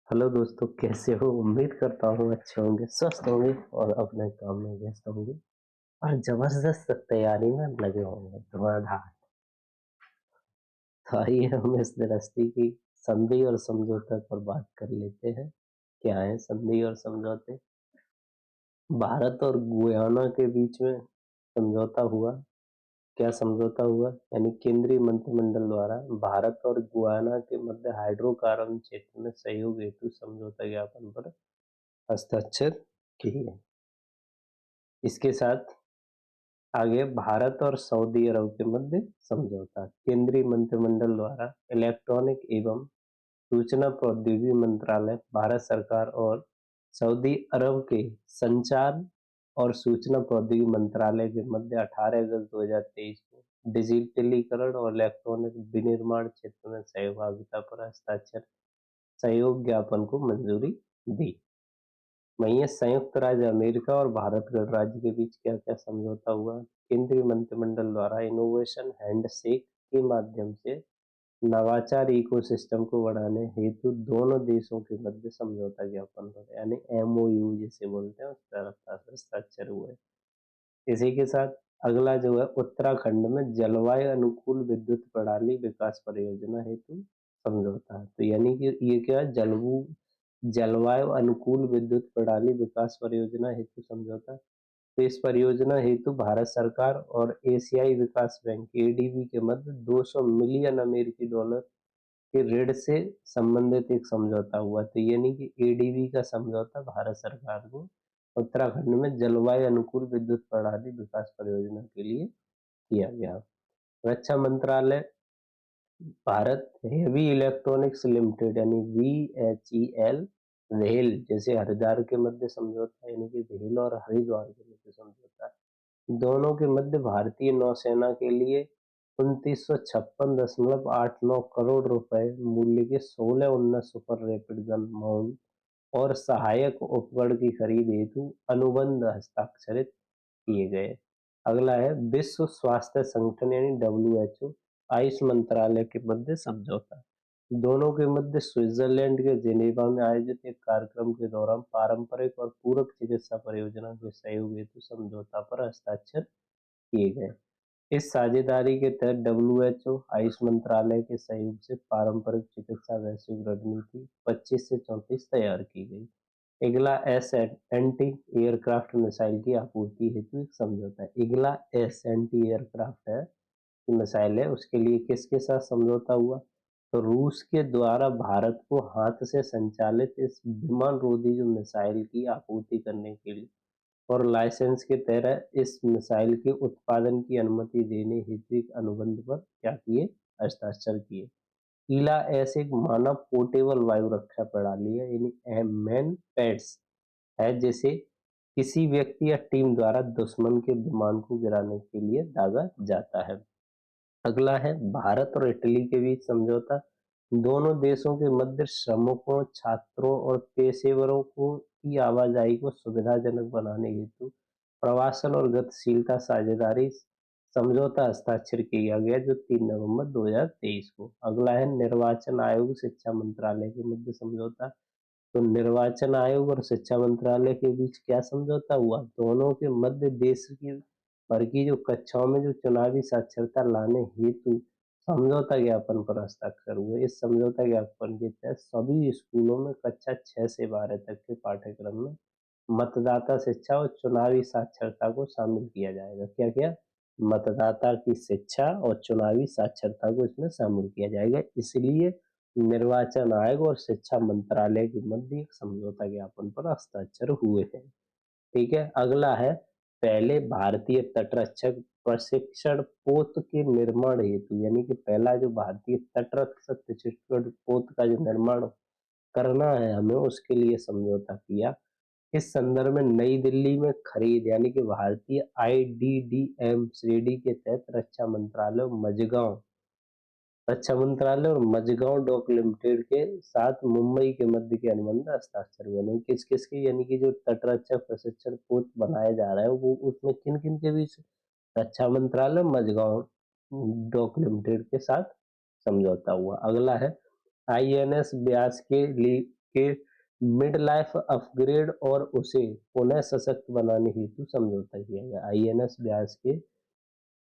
Hello दोस्तों, कैसे हो? उम्मीद करता हूँ अच्छे होंगे, स्वस्थ होंगे और अपने काम में व्यस्त होंगे और जबरदस्त तैयारी में लगे होंगे धुआंधार। तो आइए हम इस दृष्टि की संधि और समझौते पर बात कर लेते हैं। क्या है संधि और समझौते? भारत और गुयाना के बीच में समझौता हुआ। क्या समझौता हुआ? यानी केंद्रीय मंत्रिमंडल द्वारा भारत और गुयाना के मध्य हाइड्रोकार्बन क्षेत्र में सहयोग हेतु समझौता ज्ञापन पर हस्ताक्षर किए। इसके साथ आगे भारत और सऊदी अरब के मध्य समझौता। केंद्रीय मंत्रिमंडल द्वारा इलेक्ट्रॉनिक एवं सूचना प्रौद्योगिकी मंत्रालय, भारत सरकार और सऊदी अरब के संचार और सूचना प्रौद्योगिकी मंत्रालय के मध्य 18 अगस्त 2023 को डिजिटलीकरण और इलेक्ट्रॉनिक विनिर्माण क्षेत्र में सहभागिता पर हस्ताक्षर सहयोग ज्ञापन को मंजूरी दी। वहीं संयुक्त राज्य अमेरिका और भारत गणराज्य के बीच क्या-क्या समझौता हुआ? केंद्रीय मंत्रिमंडल द्वारा इनोवेशन हैंडशेक के माध्यम से नवाचार इकोसिस्टम को बढ़ाने हेतु दोनों देशों के मध्य समझौता ज्ञापन पर यानी एमओयू जिसे बोलते हैं उस पर हस्ताक्षर हुए। इसी के साथ अगला जो है उत्तराखंड में जलवायु अनुकूल विद्युत प्रणाली विकास परियोजना हेतु समझौता है। तो यानी कि ये क्या है? जलवायु अनुकूल विद्युत प्रणाली विकास परियोजना हेतु समझौता। तो इस परियोजना हेतु भारत सरकार और एशियाई विकास बैंक एडीबी के मध्य 200 मिलियन अमेरिकी डॉलर के ऋण से संबंधित एक समझौता हुआ। तो यानी कि एडीबी का समझौता भारत सरकार को उत्तराखंड में जलवायु अनुकूल विद्युत प्रणाली विकास परियोजना के लिए किया गया। रक्षा मंत्रालय भारत हेवी इलेक्ट्रॉनिक्स लिमिटेड यानी VHEL रेल जैसे हरिद्वार के मध्य समझौता यानी कि रेल और हरिद्वार के मध्य समझौता दोनों के मध्य भारतीय नौसेना के लिए 2956.89 करोड़ रुपए मूल्य के 16 उन्नत सुपर रैपिड गन माउंट और सहायक उपकरण की खरीद हेतु अनुबंध हस्ताक्षरित किए गए। अगला है विश्व स्वास्थ्य संगठन यानी WHO आयुष मंत्रालय के मध्य समझौता। दोनों के मध्य स्विट्जरलैंड के जेनेवा में आयोजित एक कार्यक्रम के दौरान पारंपरिक और पूरक चिकित्सा परियोजना के सहयोग हेतु समझौता पर हस्ताक्षर किए गए। इस साझेदारी के तहत WHO आयुष मंत्रालय के सहयोग से पारंपरिक चिकित्सा वैश्विक रणनीति 25 से 34 तैयार की गई। इगला एस एंटी एयरक्राफ्ट मिसाइल की आपूर्ति हेतु एक समझौता है। इगला एस एंटी एयरक्राफ्ट है मिसाइल है, उसके लिए किसके साथ समझौता हुआ? तो रूस के द्वारा भारत को हाथ से संचालित इस विमान रोधी जो मिसाइल की आपूर्ति करने के लिए और लाइसेंस के तहत इस मिसाइल के उत्पादन की अनुमति देने हेतु एक अनुबंध पर क्या किए? हस्ताक्षर किए। ईला एस एक मानव पोर्टेबल वायु रक्षा प्रणाली है यानी मैन पैड्स है जिसे किसी व्यक्ति या टीम द्वारा दुश्मन के विमान को गिराने के लिए दागा जाता है। अगला है भारत और इटली के बीच समझौता। दोनों देशों के मध्य श्रमिकों, छात्रों और पेशेवरों को की आवाजाही को सुविधाजनक बनाने हेतु प्रवासन और गतिशीलता साझेदारी समझौता हस्ताक्षर किया गया जो 3 नवंबर 2023 को। अगला है निर्वाचन आयोग शिक्षा मंत्रालय के मध्य समझौता। तो निर्वाचन आयोग और शिक्षा मंत्रालय के बीच क्या समझौता हुआ? दोनों के मध्य देश की भर की जो कक्षाओं में जो चुनावी साक्षरता लाने हेतु समझौता ज्ञापन पर हस्ताक्षर हुए। इस समझौता ज्ञापन के तहत सभी स्कूलों में कक्षा 6 से 12 तक के पाठ्यक्रम में मतदाता शिक्षा और चुनावी साक्षरता को शामिल किया जाएगा। क्या क्या? मतदाता की शिक्षा और चुनावी साक्षरता को इसमें शामिल किया जाएगा। इसलिए निर्वाचन आयोग और शिक्षा मंत्रालय के मध्य एक समझौता ज्ञापन पर हस्ताक्षर हुए हैं। ठीक है। अगला है पहले भारतीय तटरक्षक प्रशिक्षण पोत के निर्माण हेतु यानी कि पहला जो भारतीय तटरक्षक प्रशिक्षण पोत का जो निर्माण करना है हमें उसके लिए समझौता किया। इस संदर्भ में नई दिल्ली में खरीद यानी कि भारतीय IDDM श्रेणी के तहत रक्षा मंत्रालय और मझगांव डॉक लिमिटेड के साथ मुंबई के मध्य के अनुबंध हस्ताक्षर हुए। नहीं किस किस के यानी कि जो तटरक्षक प्रशिक्षण पोत बनाया जा रहा है वो उसमें किन किन के बीच? रक्षा मंत्रालय मझगांव डॉक लिमिटेड के साथ समझौता हुआ। अगला है INS ब्यास के मिड लाइफ अपग्रेड और उसे पुनः सशक्त बनाने हेतु समझौता किया गया। आईएनएस व्यास के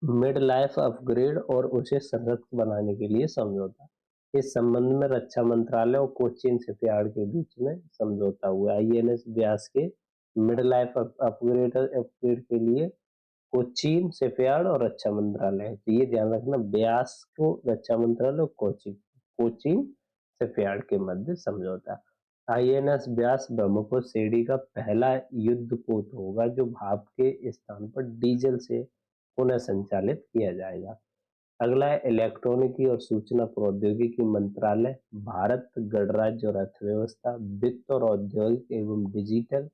मिड लाइफ अपग्रेड और उसे सशक्त बनाने के लिए समझौता। इस संबंध में रक्षा मंत्रालय और कोचीन शिपयार्ड के बीच में समझौता हुआ। आईएनएस व्यास के मिड लाइफ अपग्रेड के लिए कोचीन शिपयार्ड और रक्षा मंत्रालय, तो ये ध्यान रखना, व्यास को रक्षा मंत्रालय और कोचीन शिपयार्ड के मध्य समझौता। आईएनएस व्यास ब्रह्मपुत्र श्रेणी का पहला युद्धपोत होगा जो भाप के स्थान पर डीजल से पुनः संचालित किया जाएगा। अगला है इलेक्ट्रॉनिकी और सूचना प्रौद्योगिकी मंत्रालय, भारत गणराज्य और अर्थव्यवस्था, वित्त और औद्योगिक एवं डिजिटल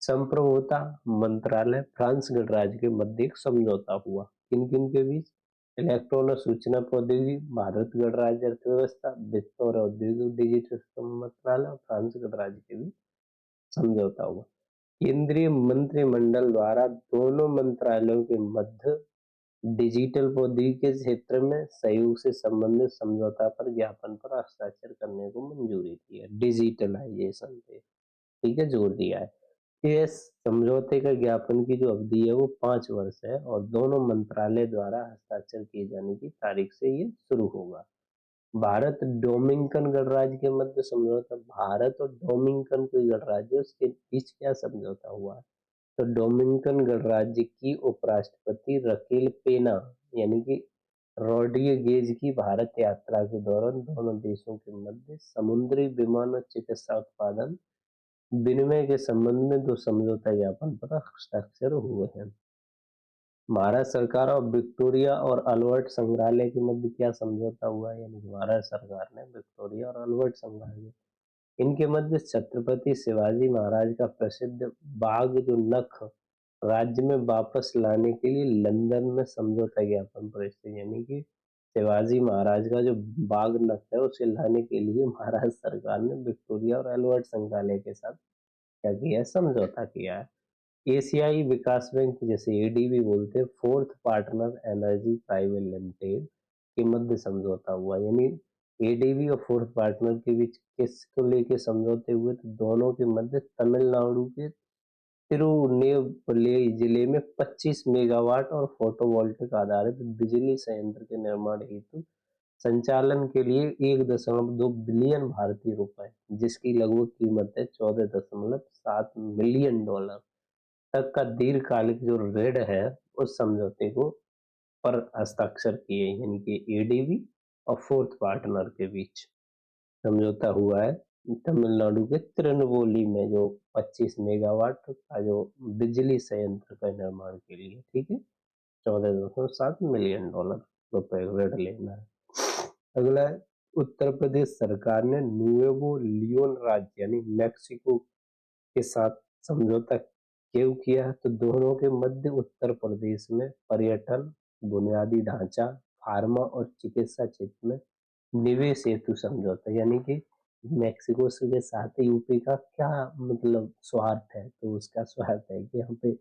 संप्रभुता मंत्रालय, फ्रांस गणराज्य के मध्य एक समझौता हुआ। किन किन के बीच? इलेक्ट्रॉन और सूचना प्रौद्योगिकी, भारत गणराज्य अर्थव्यवस्था, वित्त और औद्योगिक डिजिटल मंत्रालय और फ्रांस गणराज्य के बीच समझौता हुआ। केंद्रीय मंत्रिमंडल द्वारा दोनों मंत्रालयों के मध्य डिजिटल प्रौद्योगिकी के क्षेत्र में सहयोग से संबंधित समझौता पर ज्ञापन पर हस्ताक्षर करने को मंजूरी दी है। डिजिटलाइजेशन पे ठीक है जोर दिया है। इस समझौते का ज्ञापन की जो अवधि है वो 5 वर्ष है और दोनों मंत्रालय द्वारा हस्ताक्षर किए जाने की तारीख से ये शुरू होगा। भारत डोमिनिकन गणराज्य के मध्य समझौता, भारत और डोमिनिकन कोई गणराज्य है उसके बीच क्या समझौता हुआ है? तो डोमिनिकन गणराज्य की उपराष्ट्रपति रकेल पेना यानी कि रॉड्रिगेज की भारत यात्रा के दौरान दोनों देशों के मध्य समुद्री विमान और चिकित्सा उत्पादन विनिमय के संबंध में 2 समझौता ज्ञापन पर हस्ताक्षर हुए हैं। महाराष्ट्र सरकार और विक्टोरिया और अल्बर्ट संग्रहालय के मध्य क्या समझौता हुआ है? यानी कि महाराष्ट्र सरकार ने विक्टोरिया और अल्बर्ट संग्रहालय इनके मध्य छत्रपति शिवाजी महाराज का प्रसिद्ध बाघ जो नख राज्य में वापस लाने के लिए लंदन में समझौता ज्ञापन पर यानी कि शिवाजी महाराज का जो बाघ नख है उसे लाने के लिए महाराष्ट्र सरकार ने विक्टोरिया और अल्बर्ट संग्रहालय के साथ क्या किया है? समझौता किया है। एशियाई विकास बैंक जैसे एडीबी बोलते हैं, fourth partner energy private limited के मध्य समझौता हुआ। यानी एडीबी और फोर्थ पार्टनर के बीच किसको लेके समझौते हुए? तो दोनों के मध्य तमिलनाडु के तिरुनेलवेली जिले में 25 मेगावाट और फोटोवोल्टिक आधारित बिजली संयंत्र के निर्माण हेतु संचालन के लिए 1.2 बिलियन भारतीय रुपए जिसकी लगभग कीमत है $14.7 मिलियन तक का दीर्घकालिक जो ऋण है उस समझौते को पर हस्ताक्षर किए, यानी कि एडीबी और फोर्थ पार्टनर के बीच समझौता हुआ है। तमिलनाडु के तिरुनेलवेली में जो 25 मेगावाट का जो बिजली संयंत्र का निर्माण के लिए, ठीक है, $14.7 मिलियन रुपए ऋण लेना है। अगला है उत्तर प्रदेश सरकार ने नुएवो लियोन राज्य यानी मैक्सिको के साथ समझौता क्यों किया है? तो दोनों के मध्य उत्तर प्रदेश में पर्यटन, बुनियादी ढांचा, फार्मा और चिकित्सा क्षेत्र में निवेश हेतु समझौता, यानी कि मैक्सिको से के साथ यूपी का क्या मतलब स्वार्थ है? तो उसका स्वार्थ है कि यहाँ पे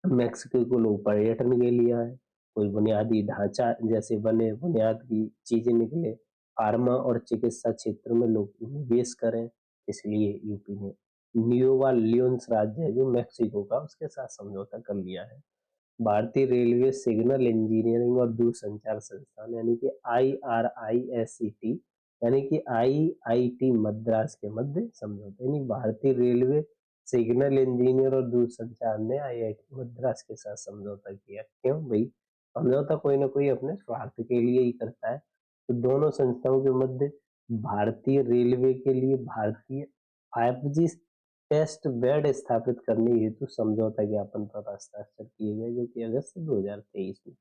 मैक्सिको को लोग पर्यटन के लिए आए, कोई बुनियादी ढांचा जैसे बने, बुनियाद की चीजें निकले, फार्मा और चिकित्सा क्षेत्र में लोग निवेश करें, इसलिए यूपी ने न्यूवा लियोन्स राज्य है जो मैक्सिको का उसके साथ समझौता कर लिया है। भारतीय रेलवे सिग्नल इंजीनियरिंग और दूरसंचार संस्थान यानी कि IRISCT यानी कि IIT मद्रास के मध्य समझौता, यानी भारतीय रेलवे सिग्नल इंजीनियर और दूरसंचार ने IIT मद्रास के साथ समझौता किया। क्यों भाई? समझौता कोई ना कोई अपने स्वार्थ के लिए ही करता है। तो दोनों संस्थाओं के मध्य भारतीय रेलवे के लिए भारतीय 5G टेस्ट बेड स्थापित करने हेतु समझौता ज्ञापन पर हस्ताक्षर किए गए जो कि अगस्त 2023 में।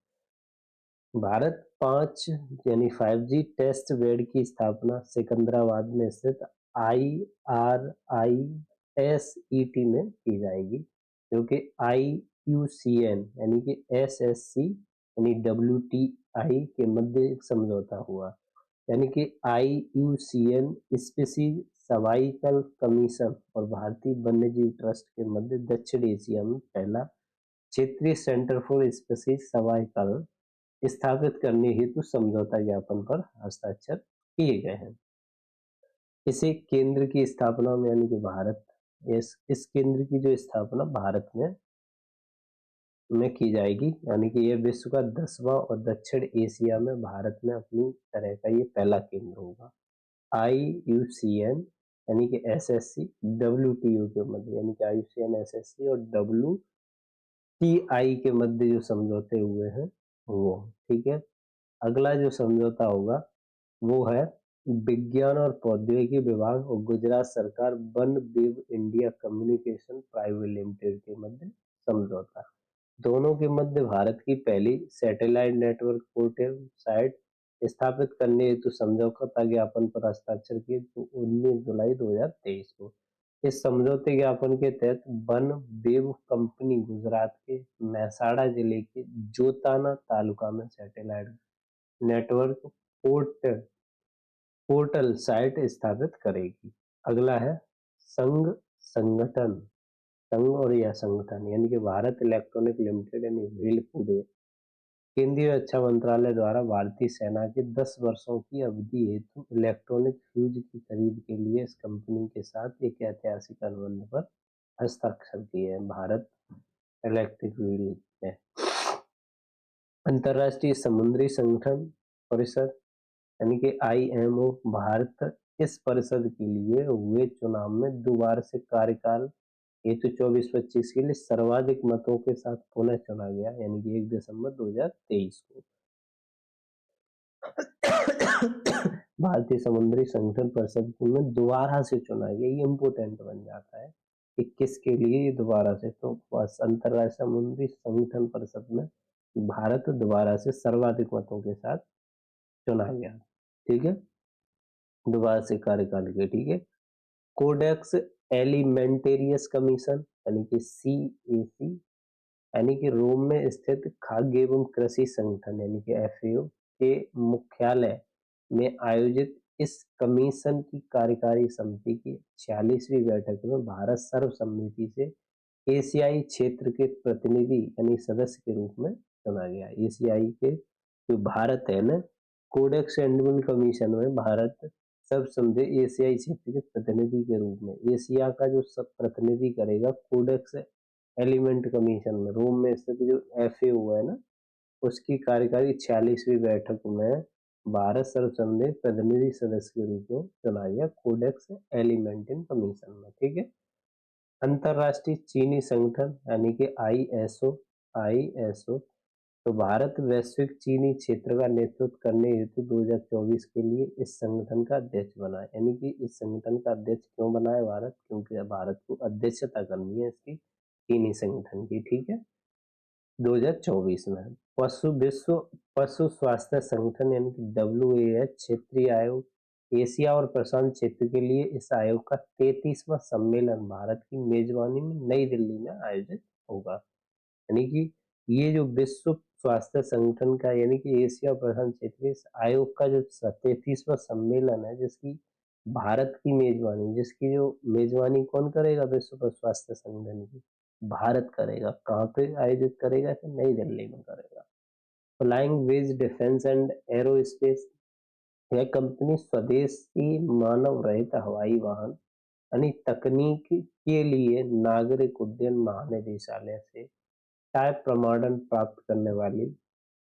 भारत 5 यानी 5G टेस्ट बेड की स्थापना सिकंदराबाद में स्थित IRISET में की जाएगी जो कि IUCN यानी कि SSC यानी WTI के मध्य एक समझौता हुआ, यानी कि IUCN स्पीसीज सर्वाइकल कमीशन और भारतीय वन्यजीव ट्रस्ट के मध्य दक्षिण एशिया में पहला क्षेत्रीय सेंटर फॉर स्पीसीज सर्वाइकल स्थापित करने हेतु समझौता ज्ञापन पर हस्ताक्षर किए गए हैं। इसे केंद्र की स्थापना में यानी कि भारत, इस केंद्र की जो स्थापना भारत में की जाएगी, यानी कि ये विश्व का 10वां और दक्षिण एशिया में भारत में अपनी तरह का ये पहला केंद्र होगा। IUCN यानी कि SSC, WTO के मध्य यानी कि IUCN SSC और WTI के मध्य जो समझौते हुए हैं वो, ठीक है। अगला जो समझौता होगा वो है विज्ञान और प्रौद्योगिकी विभाग और गुजरात सरकार one wave India communication private limited के मध्य समझौता। दोनों के मध्य भारत की पहली सैटेलाइट नेटवर्क पोर्टेल साइट स्थापित करने हेतु समझौता ज्ञापन पर हस्ताक्षर किए तो 19 जुलाई 2023 को। इस समझौते ज्ञापन के तहत वन वेव कंपनी गुजरात के मेहसाणा जिले के जोताना तालुका में सैटेलाइट नेटवर्क पोर्टल साइट स्थापित करेगी। अगला है संघ संगठन, संघ और यह संगठन यानी कि भारत इलेक्ट्रॉनिक लिमिटेड यानी व्हील पूरे केंद्रीय रक्षा मंत्रालय द्वारा भारतीय सेना के 10 वर्षों की अवधि हेतु इलेक्ट्रॉनिक फ्यूज की खरीद के लिए इस कंपनी के साथ एक ऐतिहासिक अनुबंध पर हस्ताक्षर किए हैं। भारत इलेक्ट्रिक व्हील में अंतर्राष्ट्रीय समुद्री संगठन परिषद यानी कि IMO भारत इस परिषद के लिए हुए चुनाव में दोबारा से कार्यकाल हेतु 24-25 के लिए सर्वाधिक मतों के साथ पुनः चुना गया, यानी कि 1 दिसंबर 2023 को। भारतीय समुद्री संगठन परिषद में दोबारा से चुना गया, ये इम्पोर्टेंट बन जाता है कि किसके लिए ये दोबारा से, तो बस अंतरराष्ट्रीय समुद्री संगठन परिषद में भारत दोबारा से सर्वाधिक मतों के साथ चुना गया, ठीक है, दोबारा से कार्यकाल के, ठीक है। कोडेक्स एलिमेंटेरियस कमीशन यानी कि CAC यानी कि रोम में स्थित खाद्य एवं कृषि संगठन यानी कि FAO के मुख्यालय में आयोजित इस कमीशन की कार्यकारी समिति की 46वीं बैठक में भारत सर्वसम्मति से एशियाई क्षेत्र के प्रतिनिधि यानी सदस्य के रूप में चुना गया। एशियाई के जो भारत है ना, कोडेक्स एंडमेंट कमीशन में भारत सर्वसम्मति एशियाई क्षेत्र के प्रतिनिधि के रूप में, एशिया का जो सब प्रतिनिधि करेगा कोडेक्स एलिमेंट कमीशन में रोम में स्थित जो FAO है ना, उसकी कार्यकारी 46वीं बैठक में भारत सर्वसम्मति प्रतिनिधि सदस्य के रूप में चुना गया कोडेक्स एलिमेंटिन कमीशन में, ठीक है। अंतरराष्ट्रीय चीनी संगठन यानी कि ISO तो भारत वैश्विक चीनी क्षेत्र का नेतृत्व करने हेतु 2024 के लिए इस संगठन का अध्यक्ष बना है। यानी कि इस संगठन का अध्यक्ष क्यों बना है भारत, क्योंकि भारत को अध्यक्षता करनी है इसकी चीनी संगठन की, ठीक है, 2024 में। विश्व पशु स्वास्थ्य संगठन यानी कि WAH क्षेत्रीय आयोग एशिया और प्रशांत क्षेत्र के लिए इस आयोग का 33वां सम्मेलन भारत की मेजबानी में नई दिल्ली में आयोजित होगा। यानी कि ये जो विश्व स्वास्थ्य संगठन का यानी कि एशिया और प्रशांत क्षेत्र इस आयोग का जो 33वां सम्मेलन है, जिसकी भारत की मेजबानी, जिसकी जो मेजबानी कौन करेगा, विश्व स्वास्थ्य संगठन की भारत करेगा। कहाँ पे आयोजित करेगा, तो नई दिल्ली में करेगा। Flying wedge defence and aerospace, यह कंपनी स्वदेशी मानव रहित हवाई वाहन यानी तकनीक के लिए नागरिक उड्डयन महानिदेशालय से टाइप प्रमाणन प्राप्त करने वाली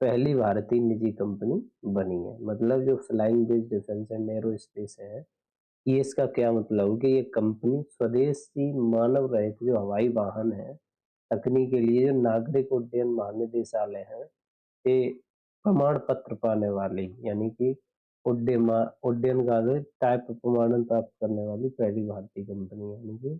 पहली भारतीय निजी कंपनी बनी है। मतलब जो flying wedge defence and aerospace है, ये इसका क्या मतलब है कि ये कंपनी स्वदेशी मानव रहित जो हवाई वाहन है तकनीक के लिए जो नागरिक उड्डयन महानिदेशालय है ये प्रमाण पत्र पाने वाली यानी कि उड्डयन का टाइप प्रमाणन प्राप्त करने वाली पहली भारतीय कंपनी यानी कि।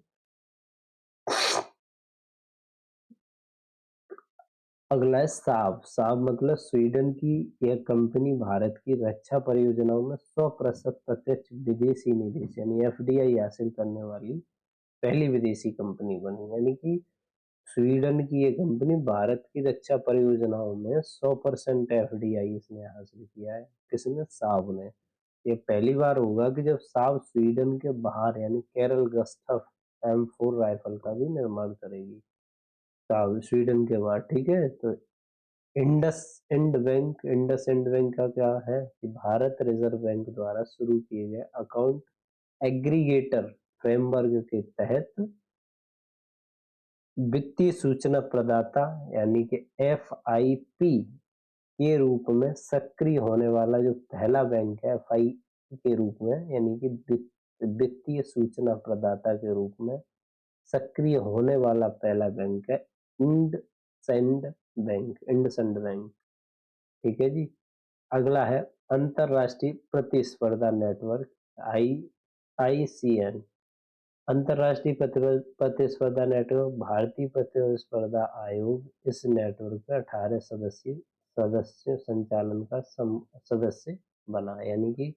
अगला है साव। साव मतलब स्वीडन की यह कंपनी भारत की रक्षा परियोजनाओं में 100% प्रत्यक्ष विदेशी निवेश यानी FDI हासिल करने वाली पहली विदेशी कंपनी बनी। यानी कि स्वीडन की ये कंपनी भारत की रक्षा परियोजनाओं में 100% FDI इसने हासिल किया है। किसने, साव ने। ये पहली बार होगा कि जब साव स्वीडन के बाहर यानी केरल गस्टफ M4 राइफल का भी निर्माण करेगी, साव स्वीडन के बाहर, ठीक है। तो इंडस इंड बैंक का क्या है कि भारत रिजर्व बैंक द्वारा शुरू किए गए अकाउंट एग्रीगेटर फ्रेमवर्क के तहत वित्तीय सूचना प्रदाता यानी कि एफआईपी के रूप में सक्रिय होने वाला जो पहला बैंक है एफआई के रूप में, यानी कि वित्तीय सूचना प्रदाता के रूप में सक्रिय होने वाला पहला बैंक है इंडसइंड बैंक। ठीक है जी। अगला है अंतरराष्ट्रीय प्रतिस्पर्धा नेटवर्क, आई आईसीएन। अंतरराष्ट्रीय प्रतिस्पर्धा नेटवर्क भारतीय प्रतिस्पर्धा आयोग इस नेटवर्क का 18 सदस्य संचालन का सदस्य बना, यानी कि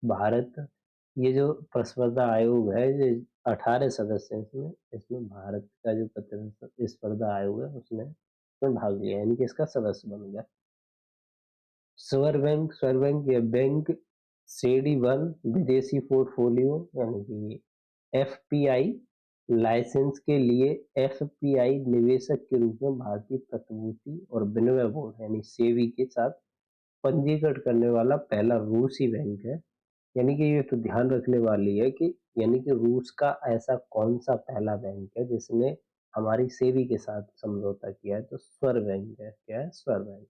भारत, ये जो प्रतिस्पर्धा आयोग है ये 18 सदस्य हैं इसमें, इसमें भारत का जो प्रतिस्पर्धा आयोग है उसने इसमें भाग लिया, यानी कि इसका सदस्य बन गया। स्वर बैंक या बैंक सीडी वन विदेशी पोर्टफोलियो यानी कि एफपीआई लाइसेंस के लिए एफपीआई निवेशक के रूप में भारतीय प्रतिभूति और विनिमय बोर्ड यानी सेबी के साथ पंजीकृत करने वाला पहला रूसी बैंक है। यानी कि ये तो ध्यान रखने वाली है कि यानी कि रूस का ऐसा कौन सा पहला बैंक है जिसने हमारी सेबी के साथ समझौता किया है, तो स्वर बैंक है। क्या है? स्वर बैंक।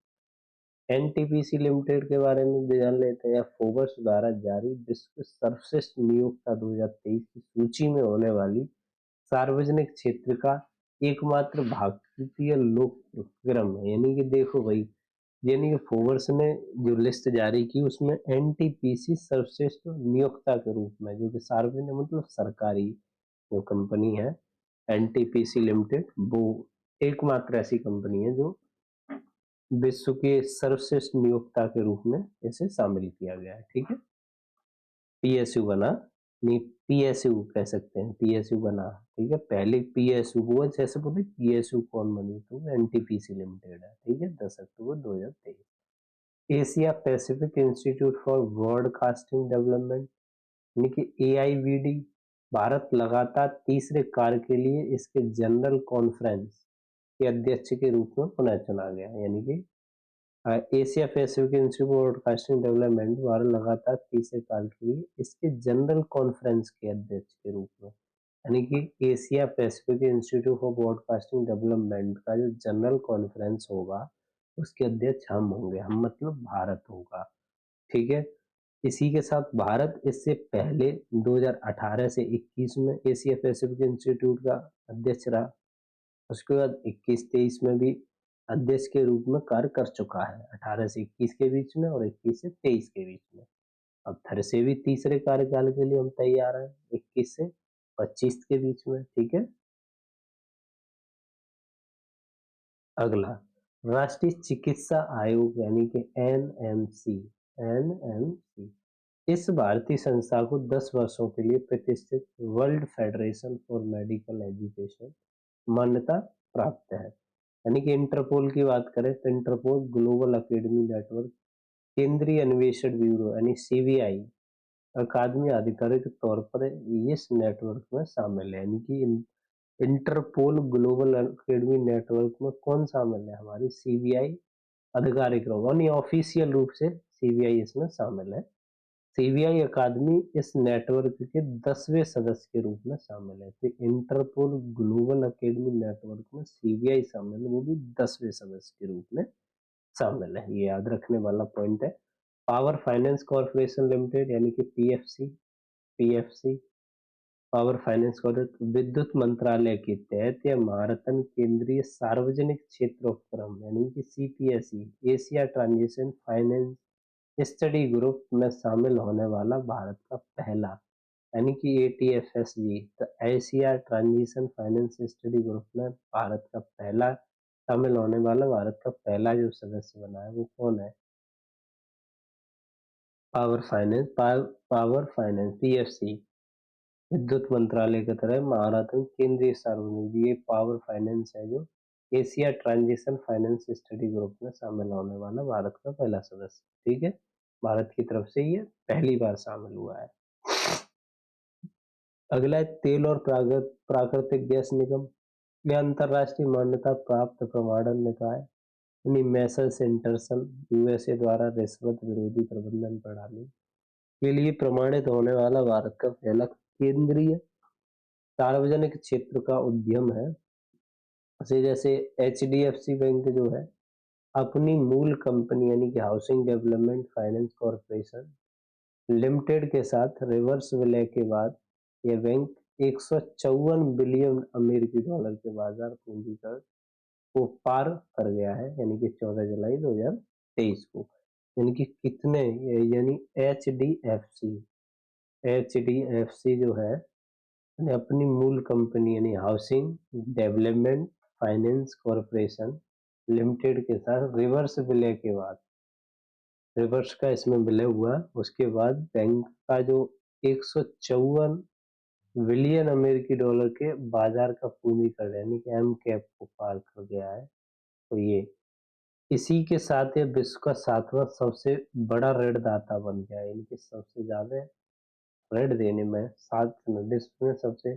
एनटीपीसी लिमिटेड के बारे में भी जान लेते हैं। फोर्ब्स द्वारा जारी विश्व सर्वश्रेष्ठ नियोक्ता 2023 की सूची में होने वाली सार्वजनिक क्षेत्र का एकमात्र भारतीय लोक उपक्रम है। यानी कि देखो भाई, यानी कि फोर्ब्स ने जो लिस्ट जारी की उसमें एनटीपीसी सर्वश्रेष्ठ नियोक्ता के रूप में, जो कि सार्वजनिक मतलब सरकारी जो कंपनी है एनटीपीसी लिमिटेड, वो एकमात्र ऐसी कंपनी है जो विश्व के सर्वश्रेष्ठ नियोक्ता के रूप में इसे शामिल किया गया है। ठीक है। पीएसयू बना, नहीं पीएसयू कह सकते हैं, पीएसयू बना। ठीक है। पहले पीएसयू हुआ, जैसे बोले पीएसयू कौन बनी, तो एनटीपीसी लिमिटेड है। ठीक है। 10 अक्टूबर 2023। Asia Pacific institute for broadcasting development यानी कि एआईबीडी भारत लगातार तीसरे कार्य के लिए इसके जनरल कॉन्फ्रेंस के अध्यक्ष के रूप में पुनः चुना गया। यानी कि Asia Pacific institute for broadcasting development द्वारा लगातार तीसरे काल के लिए इसके जनरल कॉन्फ्रेंस के अध्यक्ष के रूप में, यानी कि Asia Pacific institute for broadcasting development का जो जनरल कॉन्फ्रेंस होगा उसके अध्यक्ष हम होंगे, हम मतलब भारत होगा। ठीक है। इसी के साथ भारत इससे पहले 2018 से 21 में एशिया पैसिफिक इंस्टीट्यूट का अध्यक्ष रहा। उसके बाद 21-23 में भी अध्यक्ष के रूप में कार्य कर चुका है, 18 से 21 के बीच में और 21 से 23 के बीच में। अब फिर से भी तीसरे कार्यकाल के लिए हम तैयार हैं 21 से 25 के बीच में। ठीक है। अगला राष्ट्रीय चिकित्सा आयोग यानी कि एनएमसी। एनएमसी इस भारतीय संस्था को 10 वर्षों के लिए प्रतिष्ठित world federation for medical education मान्यता प्राप्त है। यानी कि इंटरपोल की बात करें तो इंटरपोल ग्लोबल एकेडमी नेटवर्क केंद्रीय अन्वेषण ब्यूरो यानी सीबीआई अकादमी आधिकारिक तौर पर इस नेटवर्क में शामिल है। यानी कि इंटरपोल ग्लोबल एकेडमी नेटवर्क में कौन शामिल है? हमारी सीबीआई आधिकारिक रूप यानी ऑफिशियल रूप से सीबीआई इसमें शामिल है। सीबीआई अकादमी इस नेटवर्क के 10वें सदस्य के रूप में शामिल है। तो इंटरपोल ग्लोबल एकेडमी नेटवर्क में सीबीआई शामिल है, वो भी 10वें सदस्य के रूप में शामिल है। ये याद रखने वाला पॉइंट है। पावर फाइनेंस कॉर्पोरेशन लिमिटेड यानी कि PFC. PFC power finance corporation विद्युत मंत्रालय के तहत या महारत्न केंद्रीय सार्वजनिक क्षेत्र उपक्रम यानी कि CPSE Asia transition finance study group में शामिल होने वाला भारत का पहला, यानी कि एटीएफएसजी तो Asia transition finance study group में भारत का पहला शामिल होने वाला भारत का पहला जो सदस्य बना है वो कौन है? पावर फाइनेंस पीएफसी विद्युत मंत्रालय की तरह महारत्न केंद्रीय सार्वजनिक, ये पावर फाइनेंस है जो Asia transition finance study group में शामिल होने वाला भारत का पहला सदस्य। ठीक है। भारत की तरफ से ये पहली बार शामिल हुआ है। अगला है तेल और प्राकृतिक गैस निगम। यह अंतरराष्ट्रीय मान्यता प्राप्त प्रमाणन निकाय यानी मैसर सेंटरसन यूएसए द्वारा रिश्वत विरोधी प्रबंधन प्रणाली के लिए प्रमाणित होने वाला भारत का पहला केंद्रीय सार्वजनिक क्षेत्र का उद्यम है। जैसे एचडीएफसी बैंक जो है अपनी मूल कंपनी यानी कि housing development finance corporation limited के साथ रिवर्स विलय के बाद यह बैंक 154 बिलियन अमेरिकी डॉलर के बाजार पूंजीकरण को पार कर गया है, यानी कि 14 जुलाई 2023 को। यानी कि कितने, यानी एच डी एफ सी जो है अपनी मूल कंपनी यानी housing development finance corporation limited के साथ रिवर्स विलय के बाद, रिवर्स का इसमें विलय हुआ, उसके बाद बैंक का जो 154 बिलियन अमेरिकी डॉलर के बाजार का पूंजीकरण यानी कि एम कैप को पार कर गया है। तो ये इसी के साथ ये विश्व का 7वां सबसे बड़ा ऋणदाता बन गया है, यानी कि सबसे ज्यादा ऋण देने में विश्व में सबसे